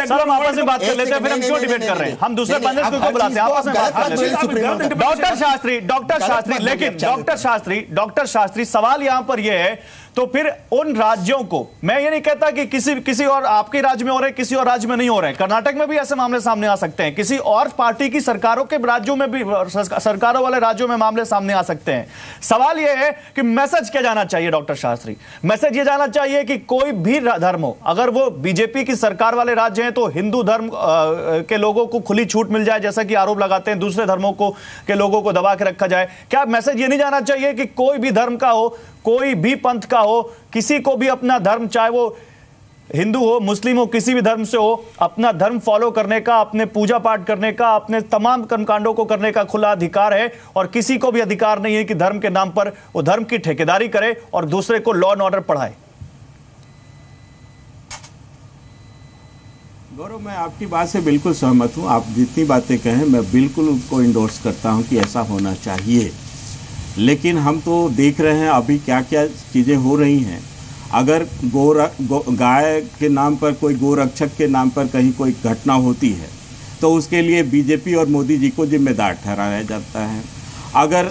[SPEAKER 1] हम आपस में बात कर लेते हैं, फिर हम क्यों डिबेट कर रहे हैं? हम दूसरे पैनलिस्ट को बुलाते हैं, आपस में बात कर लेते हैं। डॉक्टर शास्त्री सवाल यहां पर यह है, तो फिर उन राज्यों को, मैं ये नहीं कहता कि किसी और आपके राज्य में हो रहे, किसी और राज्य में नहीं हो रहे, कर्नाटक में भी ऐसे मामले सामने आ सकते हैं, किसी और पार्टी की सरकारों के राज्यों में भी, सरकारों वाले राज्यों में मामले सामने आ सकते हैं। सवाल यह है कि मैसेज क्या जाना चाहिए डॉक्टर शास्त्री? मैसेज ये जाना चाहिए कि कोई भी धर्म हो, अगर वो बीजेपी की सरकार वाले राज्य हैं तो हिंदू धर्म के लोगों को खुली छूट मिल जाए, जैसा कि आरोप लगाते हैं, दूसरे धर्मों के लोगों को दबा के रखा जाए। क्या मैसेज ये नहीं जाना चाहिए कि कोई भी धर्म का हो, कोई भी पंथ का हो, किसी को भी अपना धर्म, चाहे वो हिंदू हो, मुस्लिम हो, किसी भी धर्म से हो, अपना धर्म फॉलो करने का, अपने पूजा पाठ करने का, अपने तमाम कर्मकांडों को करने का खुला अधिकार है, और किसी को भी अधिकार नहीं है कि धर्म के नाम पर वो धर्म की ठेकेदारी करे और दूसरे को लॉ एंड ऑर्डर पढ़ाए?
[SPEAKER 8] गौरव, मैं आपकी बात से बिल्कुल सहमत हूं। आप जितनी बातें कहें मैं बिल्कुल उसको इंडोर्स करता हूं कि ऐसा होना चाहिए, लेकिन हम तो देख रहे हैं अभी क्या क्या चीज़ें हो रही हैं। अगर गाय के नाम पर, कोई गोरक्षक के नाम पर कहीं कोई घटना होती है तो उसके लिए बीजेपी और मोदी जी को जिम्मेदार ठहराया जाता है। अगर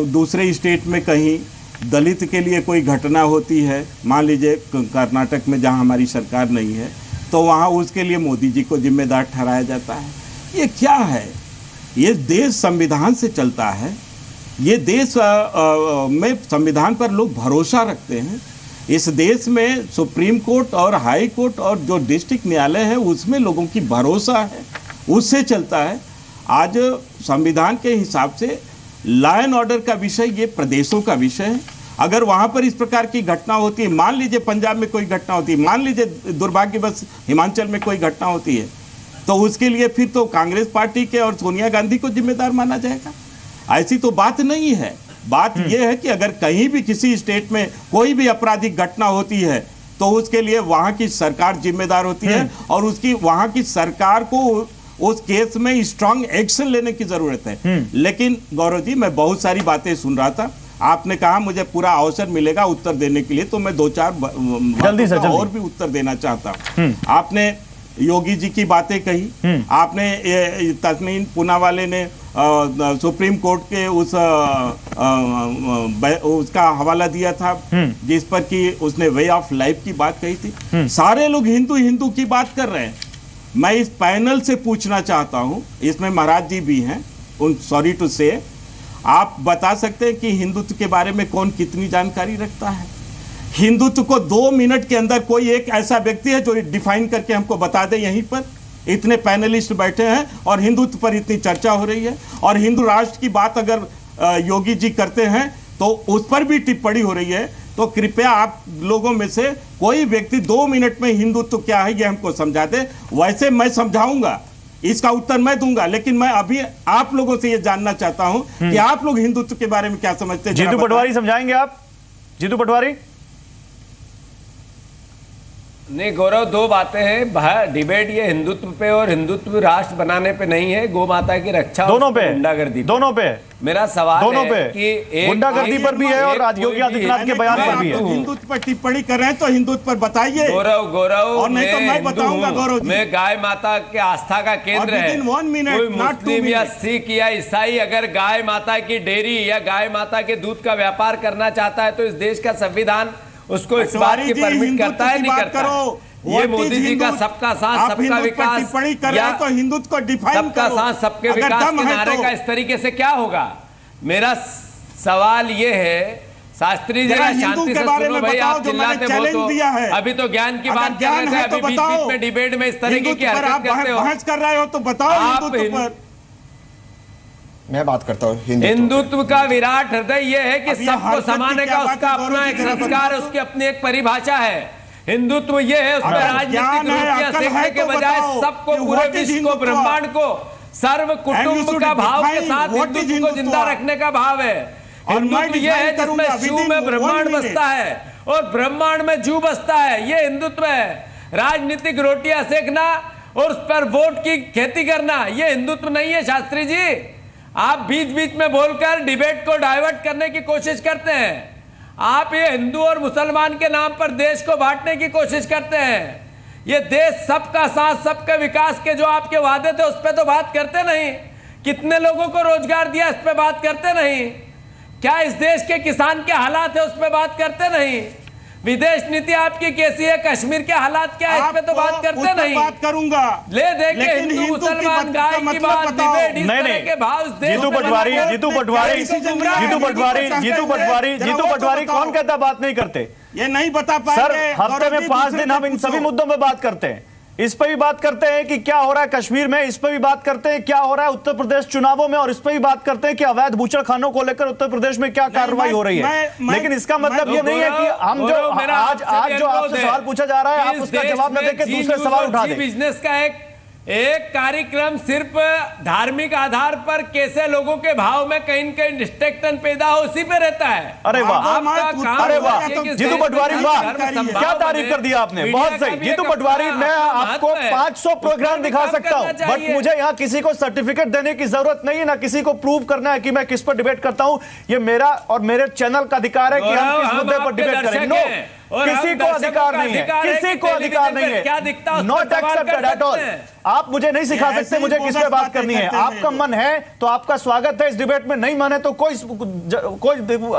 [SPEAKER 8] दूसरे स्टेट में कहीं दलित के लिए कोई घटना होती है, मान लीजिए कर्नाटक में जहां हमारी सरकार नहीं है, तो वहां उसके लिए मोदी जी को जिम्मेदार ठहराया जाता है। ये क्या है? ये देश संविधान से चलता है, ये देश में संविधान पर लोग भरोसा रखते हैं। इस देश में सुप्रीम कोर्ट और हाई कोर्ट और जो डिस्ट्रिक्ट न्यायालय है उसमें लोगों की भरोसा है, उससे चलता है। आज संविधान के हिसाब से लॉ एंड ऑर्डर का विषय ये प्रदेशों का विषय है। अगर वहाँ पर इस प्रकार की घटना होती है, मान लीजिए पंजाब में कोई घटना होती है, मान लीजिए दुर्भाग्यवश हिमाचल में कोई घटना होती है, तो उसके लिए फिर तो कांग्रेस पार्टी के और सोनिया गांधी को जिम्मेदार माना जाएगा? ऐसी तो बात नहीं है। बात यह है कि अगर कहीं भी किसी स्टेट में कोई भी आपराधिक घटना होती है तो उसके लिए वहां की सरकार जिम्मेदार होती है और उसकी वहां की सरकार को उस केस में स्ट्रांग एक्शन लेने की जरूरत है। लेकिन गौरव जी, मैं बहुत सारी बातें सुन रहा था, आपने कहा मुझे पूरा अवसर मिलेगा उत्तर देने के लिए, तो मैं दो चार
[SPEAKER 1] जल्दी
[SPEAKER 8] और भी उत्तर देना चाहता हूँ। आपने योगी जी की बातें कही, आपने तस्मीन पूनावाले ने सुप्रीम कोर्ट के उसका हवाला दिया था जिस पर कि उसने वे ऑफ लाइफ की बात कही थी। सारे लोग हिंदू हिंदू की बात कर रहे हैं। मैं इस पैनल से पूछना चाहता हूं, इसमें महाराज जी भी हैं, सॉरी टू से, आप बता सकते हैं कि हिंदुत्व के बारे में कौन कितनी जानकारी रखता है? हिंदुत्व को 2 मिनट के अंदर कोई एक ऐसा व्यक्ति है जो डिफाइन करके हमको बता दे? यहीं पर इतने पैनलिस्ट बैठे हैं और हिंदुत्व पर इतनी चर्चा हो रही है, और हिंदू राष्ट्र की बात अगर योगी जी करते हैं तो उस पर भी टिप्पणी हो रही है। तो कृपया आप लोगों में से कोई व्यक्ति 2 मिनट में हिंदुत्व क्या है ये हमको समझा दे। वैसे मैं समझाऊंगा, इसका उत्तर मैं दूंगा, लेकिन मैं अभी आप लोगों से ये जानना चाहता हूं कि आप लोग हिंदुत्व के बारे में क्या समझते हैं?
[SPEAKER 1] जीतू पटवारी समझाएंगे आप? जीतू पटवारी
[SPEAKER 9] नहीं गौरव, दो बातें हैं। डिबेट ये हिंदुत्व पे और हिंदुत्व राष्ट्र बनाने पे नहीं है, गौ माता की रक्षा
[SPEAKER 1] दोनों पे,
[SPEAKER 9] गुंडागर्दी
[SPEAKER 1] दोनों पे।
[SPEAKER 9] मेरा सवाल
[SPEAKER 1] दोनों
[SPEAKER 9] है
[SPEAKER 1] पे
[SPEAKER 9] कि
[SPEAKER 1] गुंडागर्दी पर भी है और योगी आदित्यनाथ के बयान पर भी है।
[SPEAKER 10] हिंदुत्व पर टिप्पणी कर रहे हैं तो हिंदुत्व पर बताइए।
[SPEAKER 9] गौरव
[SPEAKER 10] और नहीं तो मैं बताऊंगा गौरव जी।
[SPEAKER 9] मैं गाय माता के आस्था का केंद्र है। कोई मुस्लिम या सिख या ईसाई अगर गाय माता की डेयरी या गाय माता के दूध का व्यापार करना चाहता है तो इस देश का संविधान उसको इस बात की परमिट करता है, नहीं करता है। ये मोदी जी का सबका साथ सबका विकास
[SPEAKER 10] टिप्पणी कर रहे हैं तो हिंदुत्व को डिफाइन
[SPEAKER 9] सबका साथ सबके विकास के नारे का इस तरीके से क्या होगा? मेरा सवाल ये है, शास्त्री जी शांति से सुनो भाई, आप चिल्लाते बहुत। अभी तो ज्ञान की बात कर रहे थे, अभी बीच बीच में डिबेट में इस तरीके की हरकत करते हो।
[SPEAKER 10] बहस कर रहे हो तो बताओ हिंदुत्व पर।
[SPEAKER 11] मैं बात करता हूँ
[SPEAKER 9] हिंदुत्व का विराट हृदय यह है कि सबको समाने का उसका अपना एक संस्कार है, उसकी अपनी एक परिभाषा है। हिंदुत्व ये है, उसमें राजनीतिक रोटियां सेकने के बजाय सबको, पूरे विश्व को, ब्रह्मांड को, सर्व कुटुंब का भाव के साथ हिंदुत्व को जिंदा रखने का भाव है। हिंदुत्व ये है जिसमें शिव में ब्रह्मांड बसता है और ब्रह्मांड में जीव बसता है, ये हिंदुत्व है। राजनीतिक रोटियां सेकना और उस पर वोट की खेती करना ये हिंदुत्व नहीं है। शास्त्री जी, आप बीच बीच में बोलकर डिबेट को डाइवर्ट करने की कोशिश करते हैं। आप ये हिंदू और मुसलमान के नाम पर देश को बांटने की कोशिश करते हैं। ये देश सबका साथ सबके विकास के जो आपके वादे थे उस पर तो बात करते नहीं। कितने लोगों को रोजगार दिया इस पे बात करते नहीं। क्या इस देश के किसान के हालात है उस पे बात करते नहीं। विदेश नीति आपकी कैसी है, कश्मीर के हालात क्या है इस पे तो बात करते नहीं।
[SPEAKER 10] बात करूंगा
[SPEAKER 9] ले देखे हिंदू मुसलमान गाय की बात, डिबेट इस तरह के भाव
[SPEAKER 1] जीतू पटवारी कौन कहता बात नहीं करते?
[SPEAKER 10] ये नहीं बता पाएंगे
[SPEAKER 1] सर। हफ्ते में 5 दिन हम इन सभी मुद्दों में बात करते हैं। इस पर भी बात करते हैं कि क्या हो रहा है कश्मीर में, इस पर भी बात करते हैं क्या हो रहा है उत्तर प्रदेश चुनावों में, और इस पर भी बात करते हैं कि अवैध बूचड़खानों को लेकर उत्तर प्रदेश में क्या कार्रवाई हो रही है। लेकिन इसका मतलब ये नहीं है कि हम जो आज जो आपसे सवाल पूछा जा रहा है आप उसका जवाब न देकर दूसरे सवाल उठा दें।
[SPEAKER 9] बिजनेस का एक कार्यक्रम सिर्फ धार्मिक आधार पर कैसे लोगों के भाव में कहीं न कहीं डिस्ट्रैक्शन पैदा हो उसी पे रहता है।
[SPEAKER 1] अरे वाह, अरे वाह जीतू पटवारी, वाह क्या तारीफ कर दिया आपने, बहुत सही। जीतू पटवारी, मैं आपको 500 प्रोग्राम दिखा सकता हूं, बट मुझे यहाँ किसी को सर्टिफिकेट देने की जरूरत नहीं है, ना किसी को प्रूव करना है कि मैं किस पर डिबेट करता हूं। ये मेरा और मेरे चैनल का अधिकार है कि हम किस मुद्दे पर डिबेट करें। नो, किसी को अधिकार नहीं है, किसी को अधिकार नहीं है।
[SPEAKER 9] क्या दिखता है
[SPEAKER 1] नॉट एक्सेप्टेड एट ऑल। आप मुझे नहीं सिखा सकते मुझे किस पे बात करनी है। आपका मन है तो आपका स्वागत है इस डिबेट में, नहीं मन है तो कोई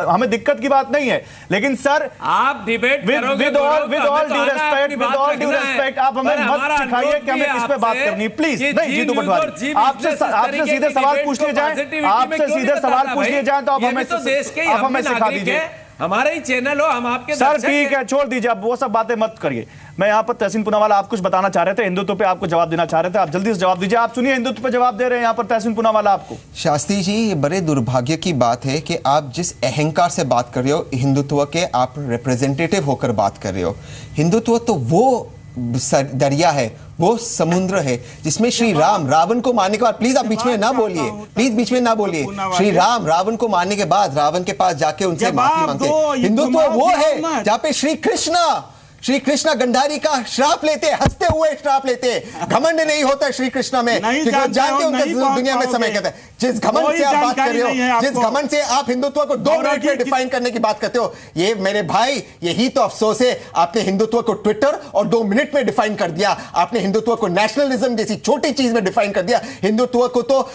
[SPEAKER 1] हमें दिक्कत की बात नहीं है। लेकिन सर,
[SPEAKER 9] आप debate
[SPEAKER 1] with all due respect आप हमें मत सिखाइए कि हमें किस पे बात करनी है, प्लीज। नहीं जीतू पटवारी, आपसे सीधे सवाल पूछ लिए जाए, आपसे सीधे सवाल पूछ लिए जाए तो आप हमें सिखा दीजिए।
[SPEAKER 9] हमारा ही चैनल हो, हम आपके
[SPEAKER 1] सर ठीक है, छोड़ दीजिए, आप वो सब बातें मत करिए। मैं यहाँ पर तहसीन पूनावाला, आप कुछ बताना चाह रहे थे, हिंदुत्व पे आपको जवाब देना चाह रहे थे, आप जल्दी से जवाब दीजिए। आप सुनिए, हिंदुत्व पे जवाब दे रहे हैं यहाँ पर तहसीन पूनावाला आपको।
[SPEAKER 11] शास्त्री जी, ये बड़े दुर्भाग्य की बात है कि आप जिस अहंकार से बात कर रहे हो हिंदुत्व के, आप रिप्रेजेंटेटिव होकर बात कर रहे हो। हिंदुत्व तो वो दरिया है, वो समुद्र है जिसमें श्री राम रावण को मारने के बाद, प्लीज आप बीच में ना बोलिए, प्लीज बीच में ना बोलिए। श्री राम रावण को मारने के बाद रावण के पास जाके उनसे माफी मांगते। हिंदुत्व वो है जहाँ पे श्री कृष्णा गंधारी का श्राप लेते, हंसते हुए श्राप लेते। घमंड नहीं होता श्री कृष्णा में, क्योंकि जानते हो उनके दुनिया में समय कहते हैं। जिस घमंड से आप बात कर रहे हो, जिस घमंड से आप हिंदुत्व को 2 मिनट में डिफाइन करने की बात करते हो, ये मेरे भाई, यही तो अफसोस है। आपने हिंदुत्व को ट्विटर और 2 मिनट में डिफाइन कर दिया। आपने हिंदुत्व को नेशनलिज्म जैसी छोटी चीज में डिफाइन कर दिया। हिंदुत्व को तो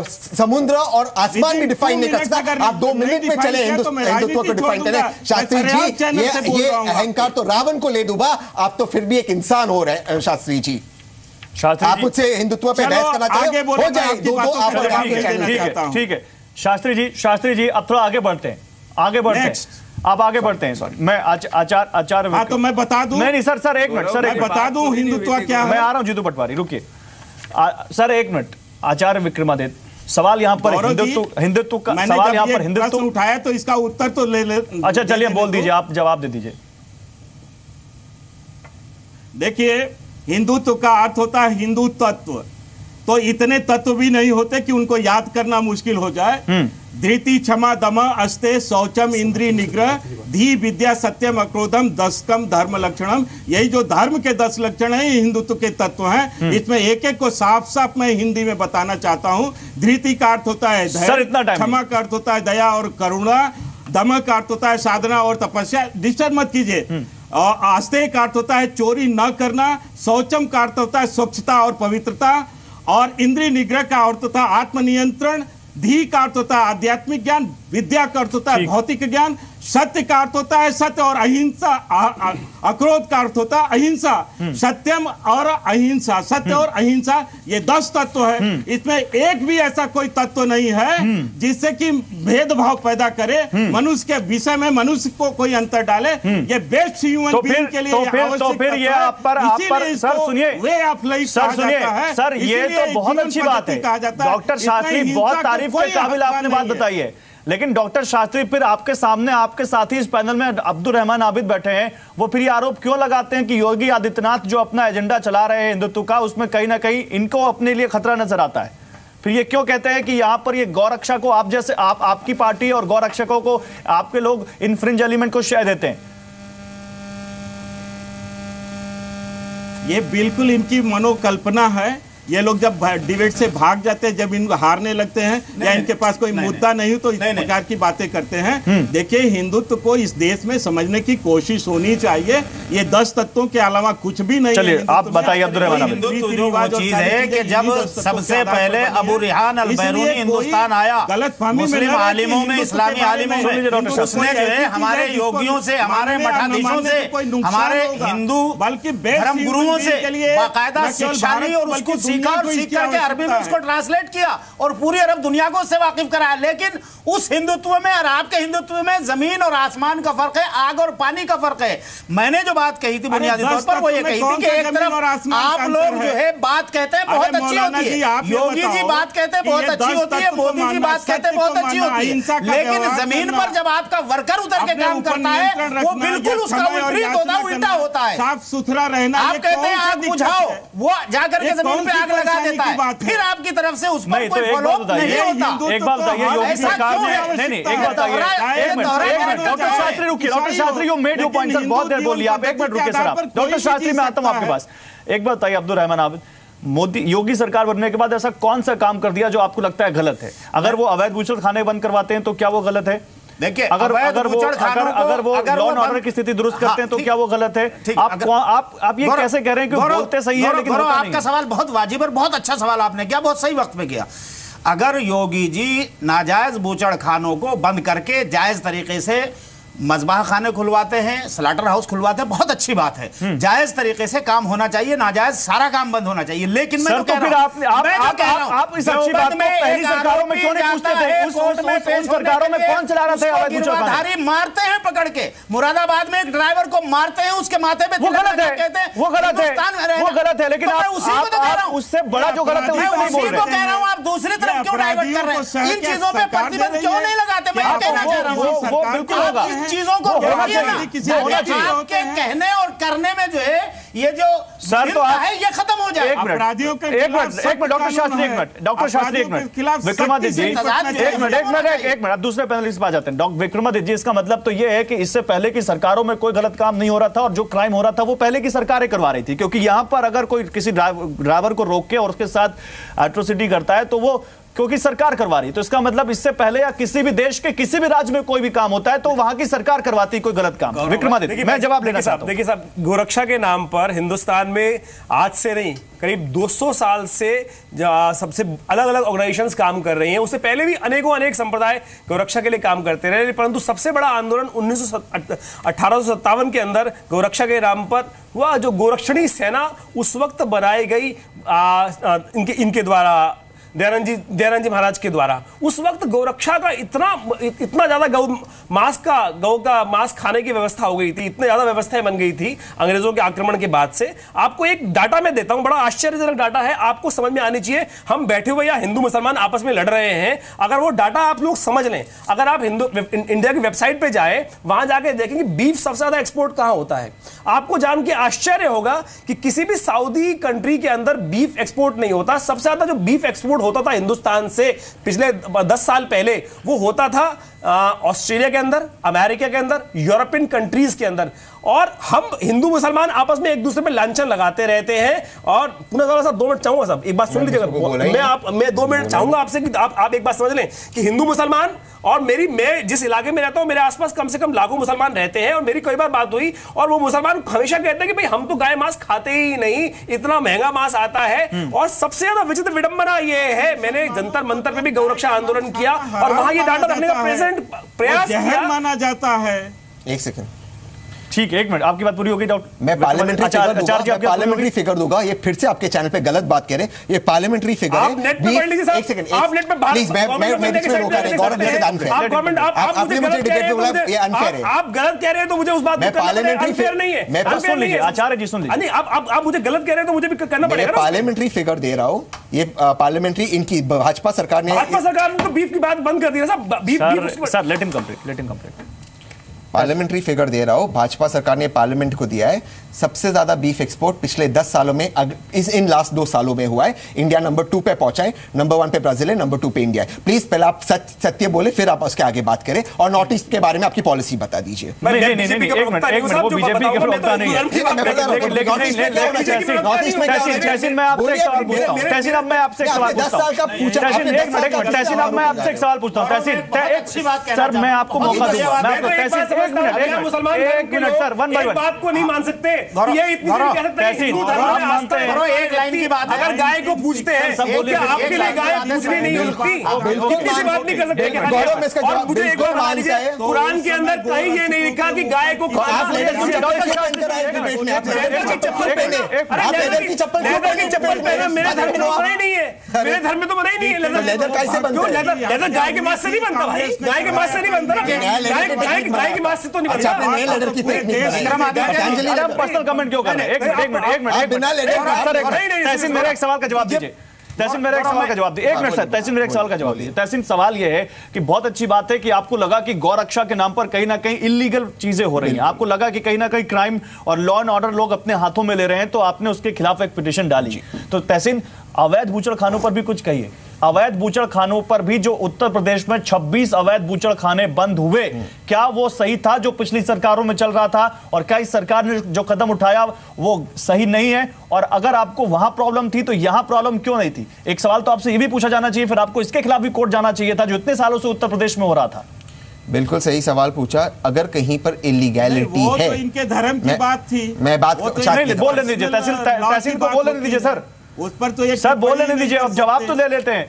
[SPEAKER 11] समुद्र और आसमान भी डिफाइन नहीं कर सकता। आप 2 मिनट में चले हिंदुत्व को डिफाइन करें। शास्त्री जी, ये अहंकार तो रावण को ले डूबा, आप तो फिर भी एक इंसान हो रहे हैं। शास्त्री जी, आप मुझसे हिंदुत्व पे बहस करना चाहिए, हो जाए
[SPEAKER 1] ठीक है। शास्त्री जी अब थोड़ा आगे बढ़ते हैं, आप आगे बढ़ते हैं। सॉरी, मैं आचार्य
[SPEAKER 10] तो मैं बता दूं।
[SPEAKER 1] नहीं सर, एक मिनट सर,
[SPEAKER 10] बता दूं हिंदुत्व क्या है।
[SPEAKER 1] मैं आ रहा हूं जीतू पटवारी, रुकिए सर, 1 मिनट। आचार्य विक्रमादित्य, सवाल यहाँ पर हिंदुत्व का सवाल, यहाँ पर हिंदुत्व
[SPEAKER 10] उठाया तो इसका उत्तर तो ले।
[SPEAKER 1] अच्छा चलिए, बोल दीजिए, आप जवाब दे दीजिए।
[SPEAKER 10] देखिए, हिंदुत्व का अर्थ होता है हिंदू तत्व। तो इतने तत्व भी नहीं होते कि उनको याद करना मुश्किल हो जाए। धृति क्षमा दम अस्ते शौचम इंद्रिय निग्रह धी विद्या सत्यम अक्रोधम दशकम धर्म लक्षणम, यही जो धर्म के 10 लक्षण हैं, हिंदुत्व के तत्व हैं। इसमें एक एक को साफ साफ मैं हिंदी में बताना चाहता हूं। धृति का अर्थ होता है धैर्य, क्षमा का अर्थ होता है दया और करुणा, दम का अर्थ होता है साधना और तपस्या, डिस्टर्ब मत कीजिए। और आस्ते का अर्थ होता है चोरी न करना, शौचम का अर्थ होता है स्वच्छता और पवित्रता, और इंद्रिय निग्रह का अर्थ होता है आत्मनियंत्रण, धी का अर्थ होता है आध्यात्मिक ज्ञान, विद्या का अर्थ होता है भौतिक ज्ञान, सत्य का अर्थ होता है सत्य और अहिंसा, अक्रोध का अर्थ होता है अहिंसा, सत्यम और अहिंसा, सत्य और अहिंसा, ये 10 तत्व है। इसमें एक भी ऐसा कोई तत्व नहीं है जिससे कि भेदभाव पैदा करे, मनुष्य के विषय में मनुष्य को कोई अंतर डाले। ये बेस्ट ह्यूमन बीइंग के लिए
[SPEAKER 1] ये आप पर सर सुनिए,
[SPEAKER 10] वे ऑफ लाइफ
[SPEAKER 1] सर ये तो बहुत अच्छी बात है। डॉक्टर शास्त्री बहुत तारीफ के काबिल आपने बात बताई है, लेकिन डॉक्टर शास्त्री फिर आपके सामने आपके साथी इस पैनल में अब्दुल रहमान आबिद बैठे हैं, वो फिर ये आरोप क्यों लगाते हैं कि योगी आदित्यनाथ जो अपना एजेंडा चला रहे हैं हिंदुत्व का, उसमें कहीं ना कहीं इनको अपने लिए खतरा नजर आता है? फिर ये क्यों कहते हैं कि यहां पर ये गौरक्षा को आप जैसे आपकी पार्टी और गौरक्षकों को आपके लोग इनफ्रिंज एलिमेंट को श्रेय देते हैं?
[SPEAKER 10] ये बिल्कुल इनकी मनोकल्पना है। ये लोग जब डिबेट से भाग जाते हैं, जब इनको हारने लगते हैं या इनके पास कोई मुद्दा नहीं तो इस प्रकार की बातें करते हैं। देखिए, हिंदुत्व को इस देश में समझने की कोशिश होनी चाहिए। ये 10 तत्वों के अलावा कुछ भी नहीं।
[SPEAKER 1] चलिए आप बताइए अब्दुल रहमान।
[SPEAKER 15] हिंदुत्व जो वो चीज है कि जब सबसे पहले अबू रिहान अल बैरूनी हिंदुस्तान आया, मुस्लिम आलिमों में, इस्लामी आलिमों में, उसने जो है हमारे योगियों से, हमारे मठाधीशों से, हमारे हिंदू बल्कि धर्म गुरुओं से बाकायदा शिक्षा ली और उसको सीखा और सीख करके अरबी में उसको ट्रांसलेट किया और पूरी अरब दुनिया को उससे वाकिफ कराया। लेकिन उस हिंदुत्व में और आपके हिंदुत्व में जमीन और आसमान का फर्क है, आग और पानी का फर्क है। मैंने जो बात कही थी बुनियादी तौर पर वो ये कही थी कि एक तरफ आप लोग जो है बात कहते हैं बहुत अच्छी होती है, योगी जी बात कहते हैं बहुत अच्छी होती है, मोदी जी बात कहते हैं बहुत अच्छी होती है, लेकिन जमीन पर जब आपका वर्कर उतर के काम करता है वो बिल्कुल उसका विपरीत होता है, उल्टा होता है।
[SPEAKER 10] साफ सुथरा रहना,
[SPEAKER 15] आप कहते हैं आग बुझाओ, वो जाकर के जमीन पे आग लगा देता है, फिर आपकी तरफ से उस पर कोई फॉलोअप नहीं होता।
[SPEAKER 1] एक बात बताइए, योगी सरकार ने एक बात बताइए, डॉक्टर शास्त्री रुकिए, doctor Shastri you made your point sir, बहुत देर बोलिए आप, एक मिनट रुकिए सर आप। डॉक्टर शास्त्री मैं आता हूं आपके पास। एक बात बताइए अब्दुल रहमान आबिद, मोदी योगी सरकार बनने के बाद ऐसा कौन सा काम कर दिया जो आपको लगता है गलत है? अगर वो अवैध बूचड़ खाने बंद करवाते हैं तो क्या वो गलत है?
[SPEAKER 15] देखिए,
[SPEAKER 1] अगर वो लॉ एंड ऑर्डर की स्थिति दुरुस्त करते हैं तो क्या वो गलत है? आप ये कैसे कह रहे हैं कि बोलते सही है लेकिन होता नहीं?
[SPEAKER 15] आपका सवाल बहुत वाजिब और बहुत अच्छा सवाल आपने किया, बहुत सही वक्त में किया। अगर योगी जी नाजायज बूचड़ खानों को बंद करके जायज तरीके से मजबाह खाने खुलवाते हैं, स्लाटर हाउस खुलवाते हैं, बहुत अच्छी बात है, जायज तरीके से काम होना चाहिए, नाजायज सारा काम बंद होना चाहिए। लेकिन मैं तो कह रहा हूं
[SPEAKER 1] आप इस अच्छी बात को पहली सरकारों में क्यों नहीं पूछते थे? उस सरकारों में कौन चला रहा था अवैध बूचड़ खाने?
[SPEAKER 15] मारते हैं पकड़ के, मुरादाबाद में एक ड्राइवर को मारते हैं, उसके माथे पे
[SPEAKER 1] वो गलत है, वो गलत है, वो गलत है, लेकिन आप उसी को तो कह रहा हूं, उससे बड़ा जो गलत है
[SPEAKER 15] मैं उसी को कह रहा हूं। आप दूसरी तरफ क्यों डाइवर्ट कर रहे हैं? इन चीजों पे प्रतिबंध क्यों नहीं लगाते? मैं कहना चाह रहा हूं
[SPEAKER 1] वो बिल्कुल होगा,
[SPEAKER 15] चीजों को आपके कहने और करने में जो है ये जो
[SPEAKER 1] सर तो
[SPEAKER 15] है ये खत्म हो जाए।
[SPEAKER 1] एक मिनट डॉक्टर शास्त्री, एक मिनट विक्रमादित्य जी, एक मिनट, आप दूसरे पैनलिस्ट पे आ जाते हैं। डॉक्टर विक्रमादित्य जी, इसका मतलब तो ये है कि इससे पहले की सरकारों में कोई गलत काम नहीं हो रहा था और जो क्राइम हो रहा था वो पहले की सरकारें करवा रही थी, क्योंकि यहां पर अगर कोई किसी ड्राइवर को रोक के और उसके साथ एट्रोसिटी करता है तो वो क्योंकि सरकार करवा रही है, तो इसका मतलब इससे पहले या किसी भी देश के किसी भी राज्य में कोई भी काम होता है तो वहां की सरकार करवाती कोई गलत काम। विक्रमादित्य, मैं जवाब लेना चाहता हूं।
[SPEAKER 13] देखिए साहब, गोरक्षा के नाम पर हिंदुस्तान में आज से नहीं करीब 200 साल से सबसे अलग अलग ऑर्गेनाइजेशंस काम कर रही हैं। उससे पहले भी अनेक संप्रदाय गोरक्षा के लिए काम करते रहे, परंतु सबसे बड़ा आंदोलन 1857 के अंदर गोरक्षा के नाम पर हुआ। जो गोरक्षणी सेना उस वक्त बनाई गई इनके द्वारा दयानंद जी महाराज के द्वारा। उस वक्त गौरक्षा का इतना ज्यादा गौ का मांस खाने की व्यवस्था हो गई थी, इतनी ज्यादा व्यवस्थाएं बन गई थी अंग्रेजों के आक्रमण के बाद से। आपको एक डाटा मैं देता हूं, बड़ा आश्चर्यजनक डाटा है, आपको समझ में आनी चाहिए। हम बैठे हुए या हिंदू मुसलमान आपस में लड़ रहे हैं, अगर वो डाटा आप लोग समझ लें, अगर आप इंडिया की वेबसाइट पे जाए, वहां जाके देखेंगे बीफ सबसे ज्यादा एक्सपोर्ट कहां होता है। आपको जान के आश्चर्य होगा कि किसी भी सऊदी कंट्री के अंदर बीफ एक्सपोर्ट नहीं होता। सबसे ज्यादा जो बीफ एक्सपोर्ट होता था हिंदुस्तान से पिछले 10 साल पहले, वो होता था ऑस्ट्रेलिया के अंदर, अमेरिका के अंदर, यूरोपियन कंट्रीज के अंदर। और हम हिंदू मुसलमान आपस में एक दूसरे पे लांछन लगाते रहते हैं। और पुनः साहब 2 मिनट चाहूंगा, साहब एक बात सुन लीजिएगा, मैं 2 मिनट चाहूंगा आपसे कि आप एक बात समझ लें कि हिंदू मुसलमान और मैं जिस इलाके में रहता हूं, मेरे आसपास कम से कम लाखों मुसलमान रहते हैं। और मेरी कई बार बात हुई और वो मुसलमान हमेशा कहते हैं कि भाई हम तो गाय मांस खाते ही नहीं, इतना महंगा मांस आता है। और सबसे ज्यादा विचित्र विडंबना ये है, मैंने जंतर मंतर पे भी गौरक्षा आंदोलन किया और वहां ये डाटा रखने का प्रयास किया, माना
[SPEAKER 10] जाता है।
[SPEAKER 11] एक सेकंड,
[SPEAKER 1] ठीक है, 1 मिनट, आपकी बात पूरी होगी डॉक्टर।
[SPEAKER 11] मैं पार्लियामेंट्री फिगर दूंगा। ये फिर से आपके चैनल पे गलत बात कह रहे हैं, ये पार्लियामेंट्री फिगर है।
[SPEAKER 13] आप नेट पे पढ़ लीजिए साहब,
[SPEAKER 11] एक सेकंड,
[SPEAKER 13] आप नेट पे
[SPEAKER 11] प्लीज, मैं रोका नहीं, गौरव दिस इज अनफेयर।
[SPEAKER 13] आपने मुझे डिबेट में बोला ये अनफेयर है। आप गलत कह रहे हैं तो मुझे उस बात को करना अनफेयर नहीं है।
[SPEAKER 11] मैं
[SPEAKER 1] सुन लीजिए, आचार्य जी सुन लीजिए।
[SPEAKER 13] नहीं, आप मुझे गलत कह रहे हैं तो मुझे भी करना पड़ेगा।
[SPEAKER 11] पार्लियामेंट्री फिगर दे रहा हूं, ये पार्लियामेंट्री इनकी भाजपा सरकार ने
[SPEAKER 13] तो बीफ की बात बंद कर दी ना साहब।
[SPEAKER 1] Sir let him complete.
[SPEAKER 11] Parliamentary figure दे रहा हूं, भाजपा सरकार ने पार्लियामेंट को दिया है। सबसे ज्यादा बीफ एक्सपोर्ट पिछले 10 सालों में इन लास्ट 2 सालों में हुआ है। इंडिया नंबर 2 पे पहुंचा है, नंबर 1 पे ब्राजील है, नंबर 2 पे इंडिया है। प्लीज पहले आप सत्य बोले, फिर आप उसके आगे बात करें और नॉर्थ ईस्ट के बारे में आपकी पॉलिसी बता दीजिए।
[SPEAKER 1] नहीं, एक मिनट, वो बीजेपी के प्रवक्ता नहीं है। तहसीन मैं आपसे एक सवाल पूछता हूँ। तहसीन अब मैं आपसे एक सवाल पूछता हूँ। तहसीन अब मैं आपसे एक सवाल पूछता हूँ। तहसीन सर, मैं आपको मौका दूंगा। मैं आपको तहसीन एक minute sir, one by one
[SPEAKER 13] बात को नहीं मान सकते। ये इतनी कह सकते हैं हिंदू धर्म में आस्था है, एक लाइन की बात है। अगर गाय को पूजते हैं, क्या आपके लिए गाय पूजनी नहीं होती? इतनी सी बात नहीं कर सकते। और मुझे एक बार बता लीजिए, कुरान के अंदर कहीं ये नहीं लिखा कि गाय को
[SPEAKER 11] मेरे
[SPEAKER 13] धर्म में तो मना ही नहीं है। लेदर गाय के मांस से नहीं बनता भाई, गाय के मांस से नहीं बनता ना, गाय के मांस से तो नहीं बनता।
[SPEAKER 11] आपने नए लेदर की टेक्निक
[SPEAKER 1] पर्सनल कमेंट क्यों कर रहे हैं? एक मिनट, तहसीन मेरे एक सवाल का जवाब दीजिए। तहसीन मेरे एक सवाल का जवाब दीजिए। एक मिनट सर, तहसीन मेरे एक सवाल का जवाब दीजिए। तहसीन, सवाल यह है कि बहुत अच्छी बात है कि आपको लगा कि गौरक्षा के नाम पर कहीं ना कहीं इलीगल चीजें हो रही हैं, आपको लगा कि कहीं ना कहीं क्राइम और लॉ एंड ऑर्डर लोग अपने हाथों में ले रहे हैं, तो आपने उसके खिलाफ एक पिटीशन डाली। तो तहसीन, अवैध बूचड़खानों पर भी कुछ कहिए। अवैध बूचड़खानों पर भी जो उत्तर प्रदेश में 26 अवैध बूचड़खाने बंद हुए, क्या वो सही था जो पिछली सरकारों में चल रहा था? और क्या इस सरकार ने जो कदम उठाया वो सही नहीं है? और अगर आपको वहां प्रॉब्लम थी तो यहां प्रॉब्लम क्यों नहीं थी? एक सवाल तो आपसे ये भी पूछा जाना चाहिए, फिर आपको इसके खिलाफ भी कोर्ट जाना चाहिए था जो इतने सालों से उत्तर प्रदेश में हो रहा था।
[SPEAKER 11] बिल्कुल सही सवाल पूछा। अगर कहीं पर इलीगैलिटी है,
[SPEAKER 10] तो इनके धर्म की बात थी।
[SPEAKER 11] मैं बात
[SPEAKER 1] बोलने दीजिए तहसीन को बोलने दीजिए सर,
[SPEAKER 10] उस पर तो ये
[SPEAKER 1] सर बोलने नहीं दीजिए, अब जवाब तो दे लेते हैं।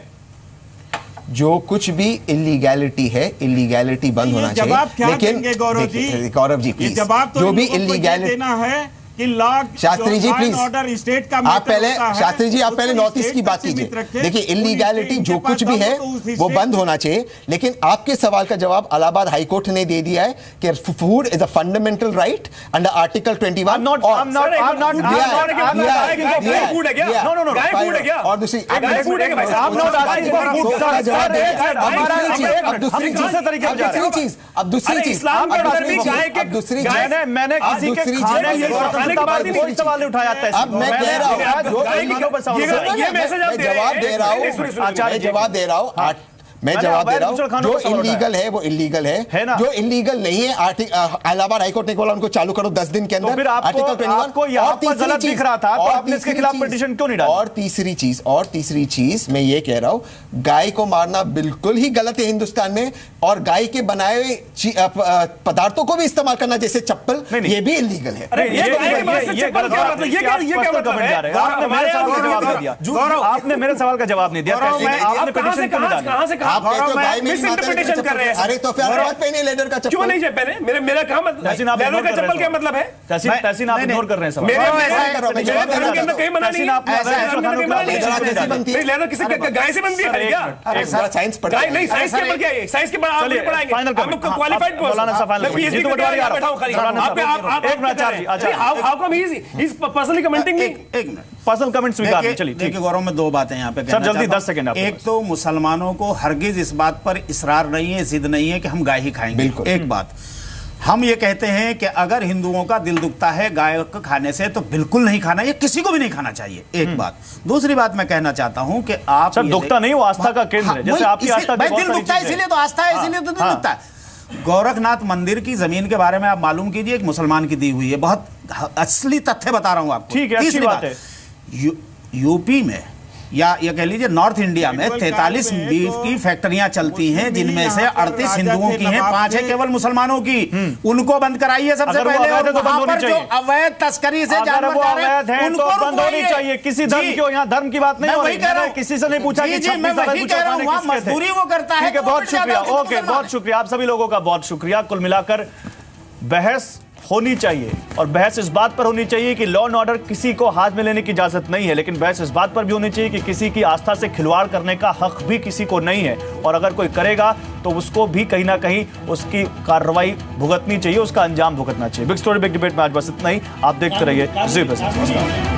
[SPEAKER 11] जो कुछ भी इलीगैलिटी है, इलीगैलिटी बंद होना चाहिए। लेकिन गौरव जी प्लीज, जो भी इलीगैलिटी
[SPEAKER 10] है कि law,
[SPEAKER 11] Shastri ji please,
[SPEAKER 10] order state का
[SPEAKER 11] आप पहले, शास्त्री जी आप पहले नॉर्थ ईस्ट की बात कीजिए। देखिए, इलीगैलिटी जो कुछ भी है वो बंद होना चाहिए। लेकिन आपके सवाल का जवाब इलाहाबाद हाईकोर्ट ने दे दिया है कि food is a fundamental right under article 21। और दूसरी
[SPEAKER 1] मैंने कोई सवाल नहीं उठाया।
[SPEAKER 11] अब मैं कह रहा हूं, जवाब दे रहा हूं, मैं जवाब दे रहा हूं। जो इलीगल है वो इलीगल है ना? जो इलीगल नहीं है, इलाहाबाद हाईकोर्ट ने बोला उनको चालू करो 10 दिन के अंदर।
[SPEAKER 1] तो फिर आपको यहाँ पर गलत दिख रहा था, तो आपने इसके खिलाफ पिटीशन क्यों नहीं डाली?
[SPEAKER 11] और तीसरी चीज मैं ये कह रहा हूं, गाय को मारना बिल्कुल ही गलत है हिंदुस्तान में। और गाय के बनाए हुए पदार्थों को भी इस्तेमाल करना, जैसे चप्पल, ये भी इलीगल है।
[SPEAKER 1] आपने मेरे सवाल का जवाब नहीं दिया। आपने पिटीशन क्यों डाली?
[SPEAKER 11] आप कहते हो भाई मेरी माता ने
[SPEAKER 13] मिसइंटरप्रिटेशन कर रहे हैं।
[SPEAKER 11] अरे तो फिर मत पहने लेदर का चप्पल।
[SPEAKER 13] क्यों नहीं पहने? मेरा क्या मतलब, लेदर का चप्पल क्या मतलब है?
[SPEAKER 1] तहसीन आप इग्नोर कर रहे हैं सवाल।
[SPEAKER 13] मेरे धर्म के अंदर कहीं मना नहीं है। लेदर किसी गाय से बनती है क्या?
[SPEAKER 11] साइंस पढ़
[SPEAKER 13] नहीं, साइंस के ऊपर क्या है? साइंस के बाद आप पढ़ाएंगे। हम क्वालिफाइड पीएचडी करके बैठा हूं खाली। आप
[SPEAKER 1] एक मिनट चार्जी। अच्छा,
[SPEAKER 13] how come he is personally commenting me?
[SPEAKER 12] एक मिनट,
[SPEAKER 1] पर्सनल कमेंट स्वीकार नहीं। चलिए
[SPEAKER 12] देखिए गौरव, में दो बातें यहाँ पे
[SPEAKER 1] सर जल्दी 10 सेकंड।
[SPEAKER 12] एक तो मुसलमानों को हरगिज इस बात पर इसरार नहीं है, जिद नहीं है कि हम गाय ही खाएंगे। एक बात हम ये कहते हैं कि अगर हिंदुओं का दिल दुखता है गाय को खाने से तो बिल्कुल नहीं खाना, ये किसी को भी नहीं खाना चाहिए। एक बात। दूसरी बात मैं कहना चाहता हूं कि आप
[SPEAKER 1] सर दुखता नहीं, वो आस्था का केंद्र है। जैसे आपकी आस्था
[SPEAKER 12] दिल दुखता है इसीलिए तो आस्था है, इसीलिए तो दिल दुखता है। गोरखनाथ मंदिर की जमीन के बारे में आप मालूम कीजिए, एक मुसलमान की दी हुई है। बहुत असली तथ्य बता रहा हूं आपको।
[SPEAKER 1] ठीक है, अच्छी बात है।
[SPEAKER 12] यूपी में या ये कह लीजिए नॉर्थ इंडिया में 43 बीफ की फैक्ट्रियां चलती हैं, जिनमें से 38 हिंदुओं की हैं, 5 है केवल मुसलमानों की। उनको बंद कराइए सबसे पहले। और वहां पर जो अवैध तस्करी से जानवर जा रहे हैं उनको
[SPEAKER 1] बंद होनी चाहिए। किसी धर्म की, यहाँ धर्म की बात नहीं हो रही है। किसी से नहीं पूछा कि
[SPEAKER 12] मजदूरी वो करता है।
[SPEAKER 1] बहुत शुक्रिया। ओके, बहुत शुक्रिया आप सभी लोगों का, बहुत शुक्रिया। कुल मिलाकर बहस होनी चाहिए, और बहस इस बात पर होनी चाहिए कि लॉ एंड ऑर्डर किसी को हाथ में लेने की इजाजत नहीं है, लेकिन बहस इस बात पर भी होनी चाहिए कि किसी की आस्था से खिलवाड़ करने का हक भी किसी को नहीं है, और अगर कोई करेगा तो उसको भी कहीं ना कहीं उसकी कार्रवाई भुगतनी चाहिए, उसका अंजाम भुगतना चाहिए। बिग स्टोरी बिग डिबेट में आज बस इतना ही। आप देखते रहिए जी। नमस्कार।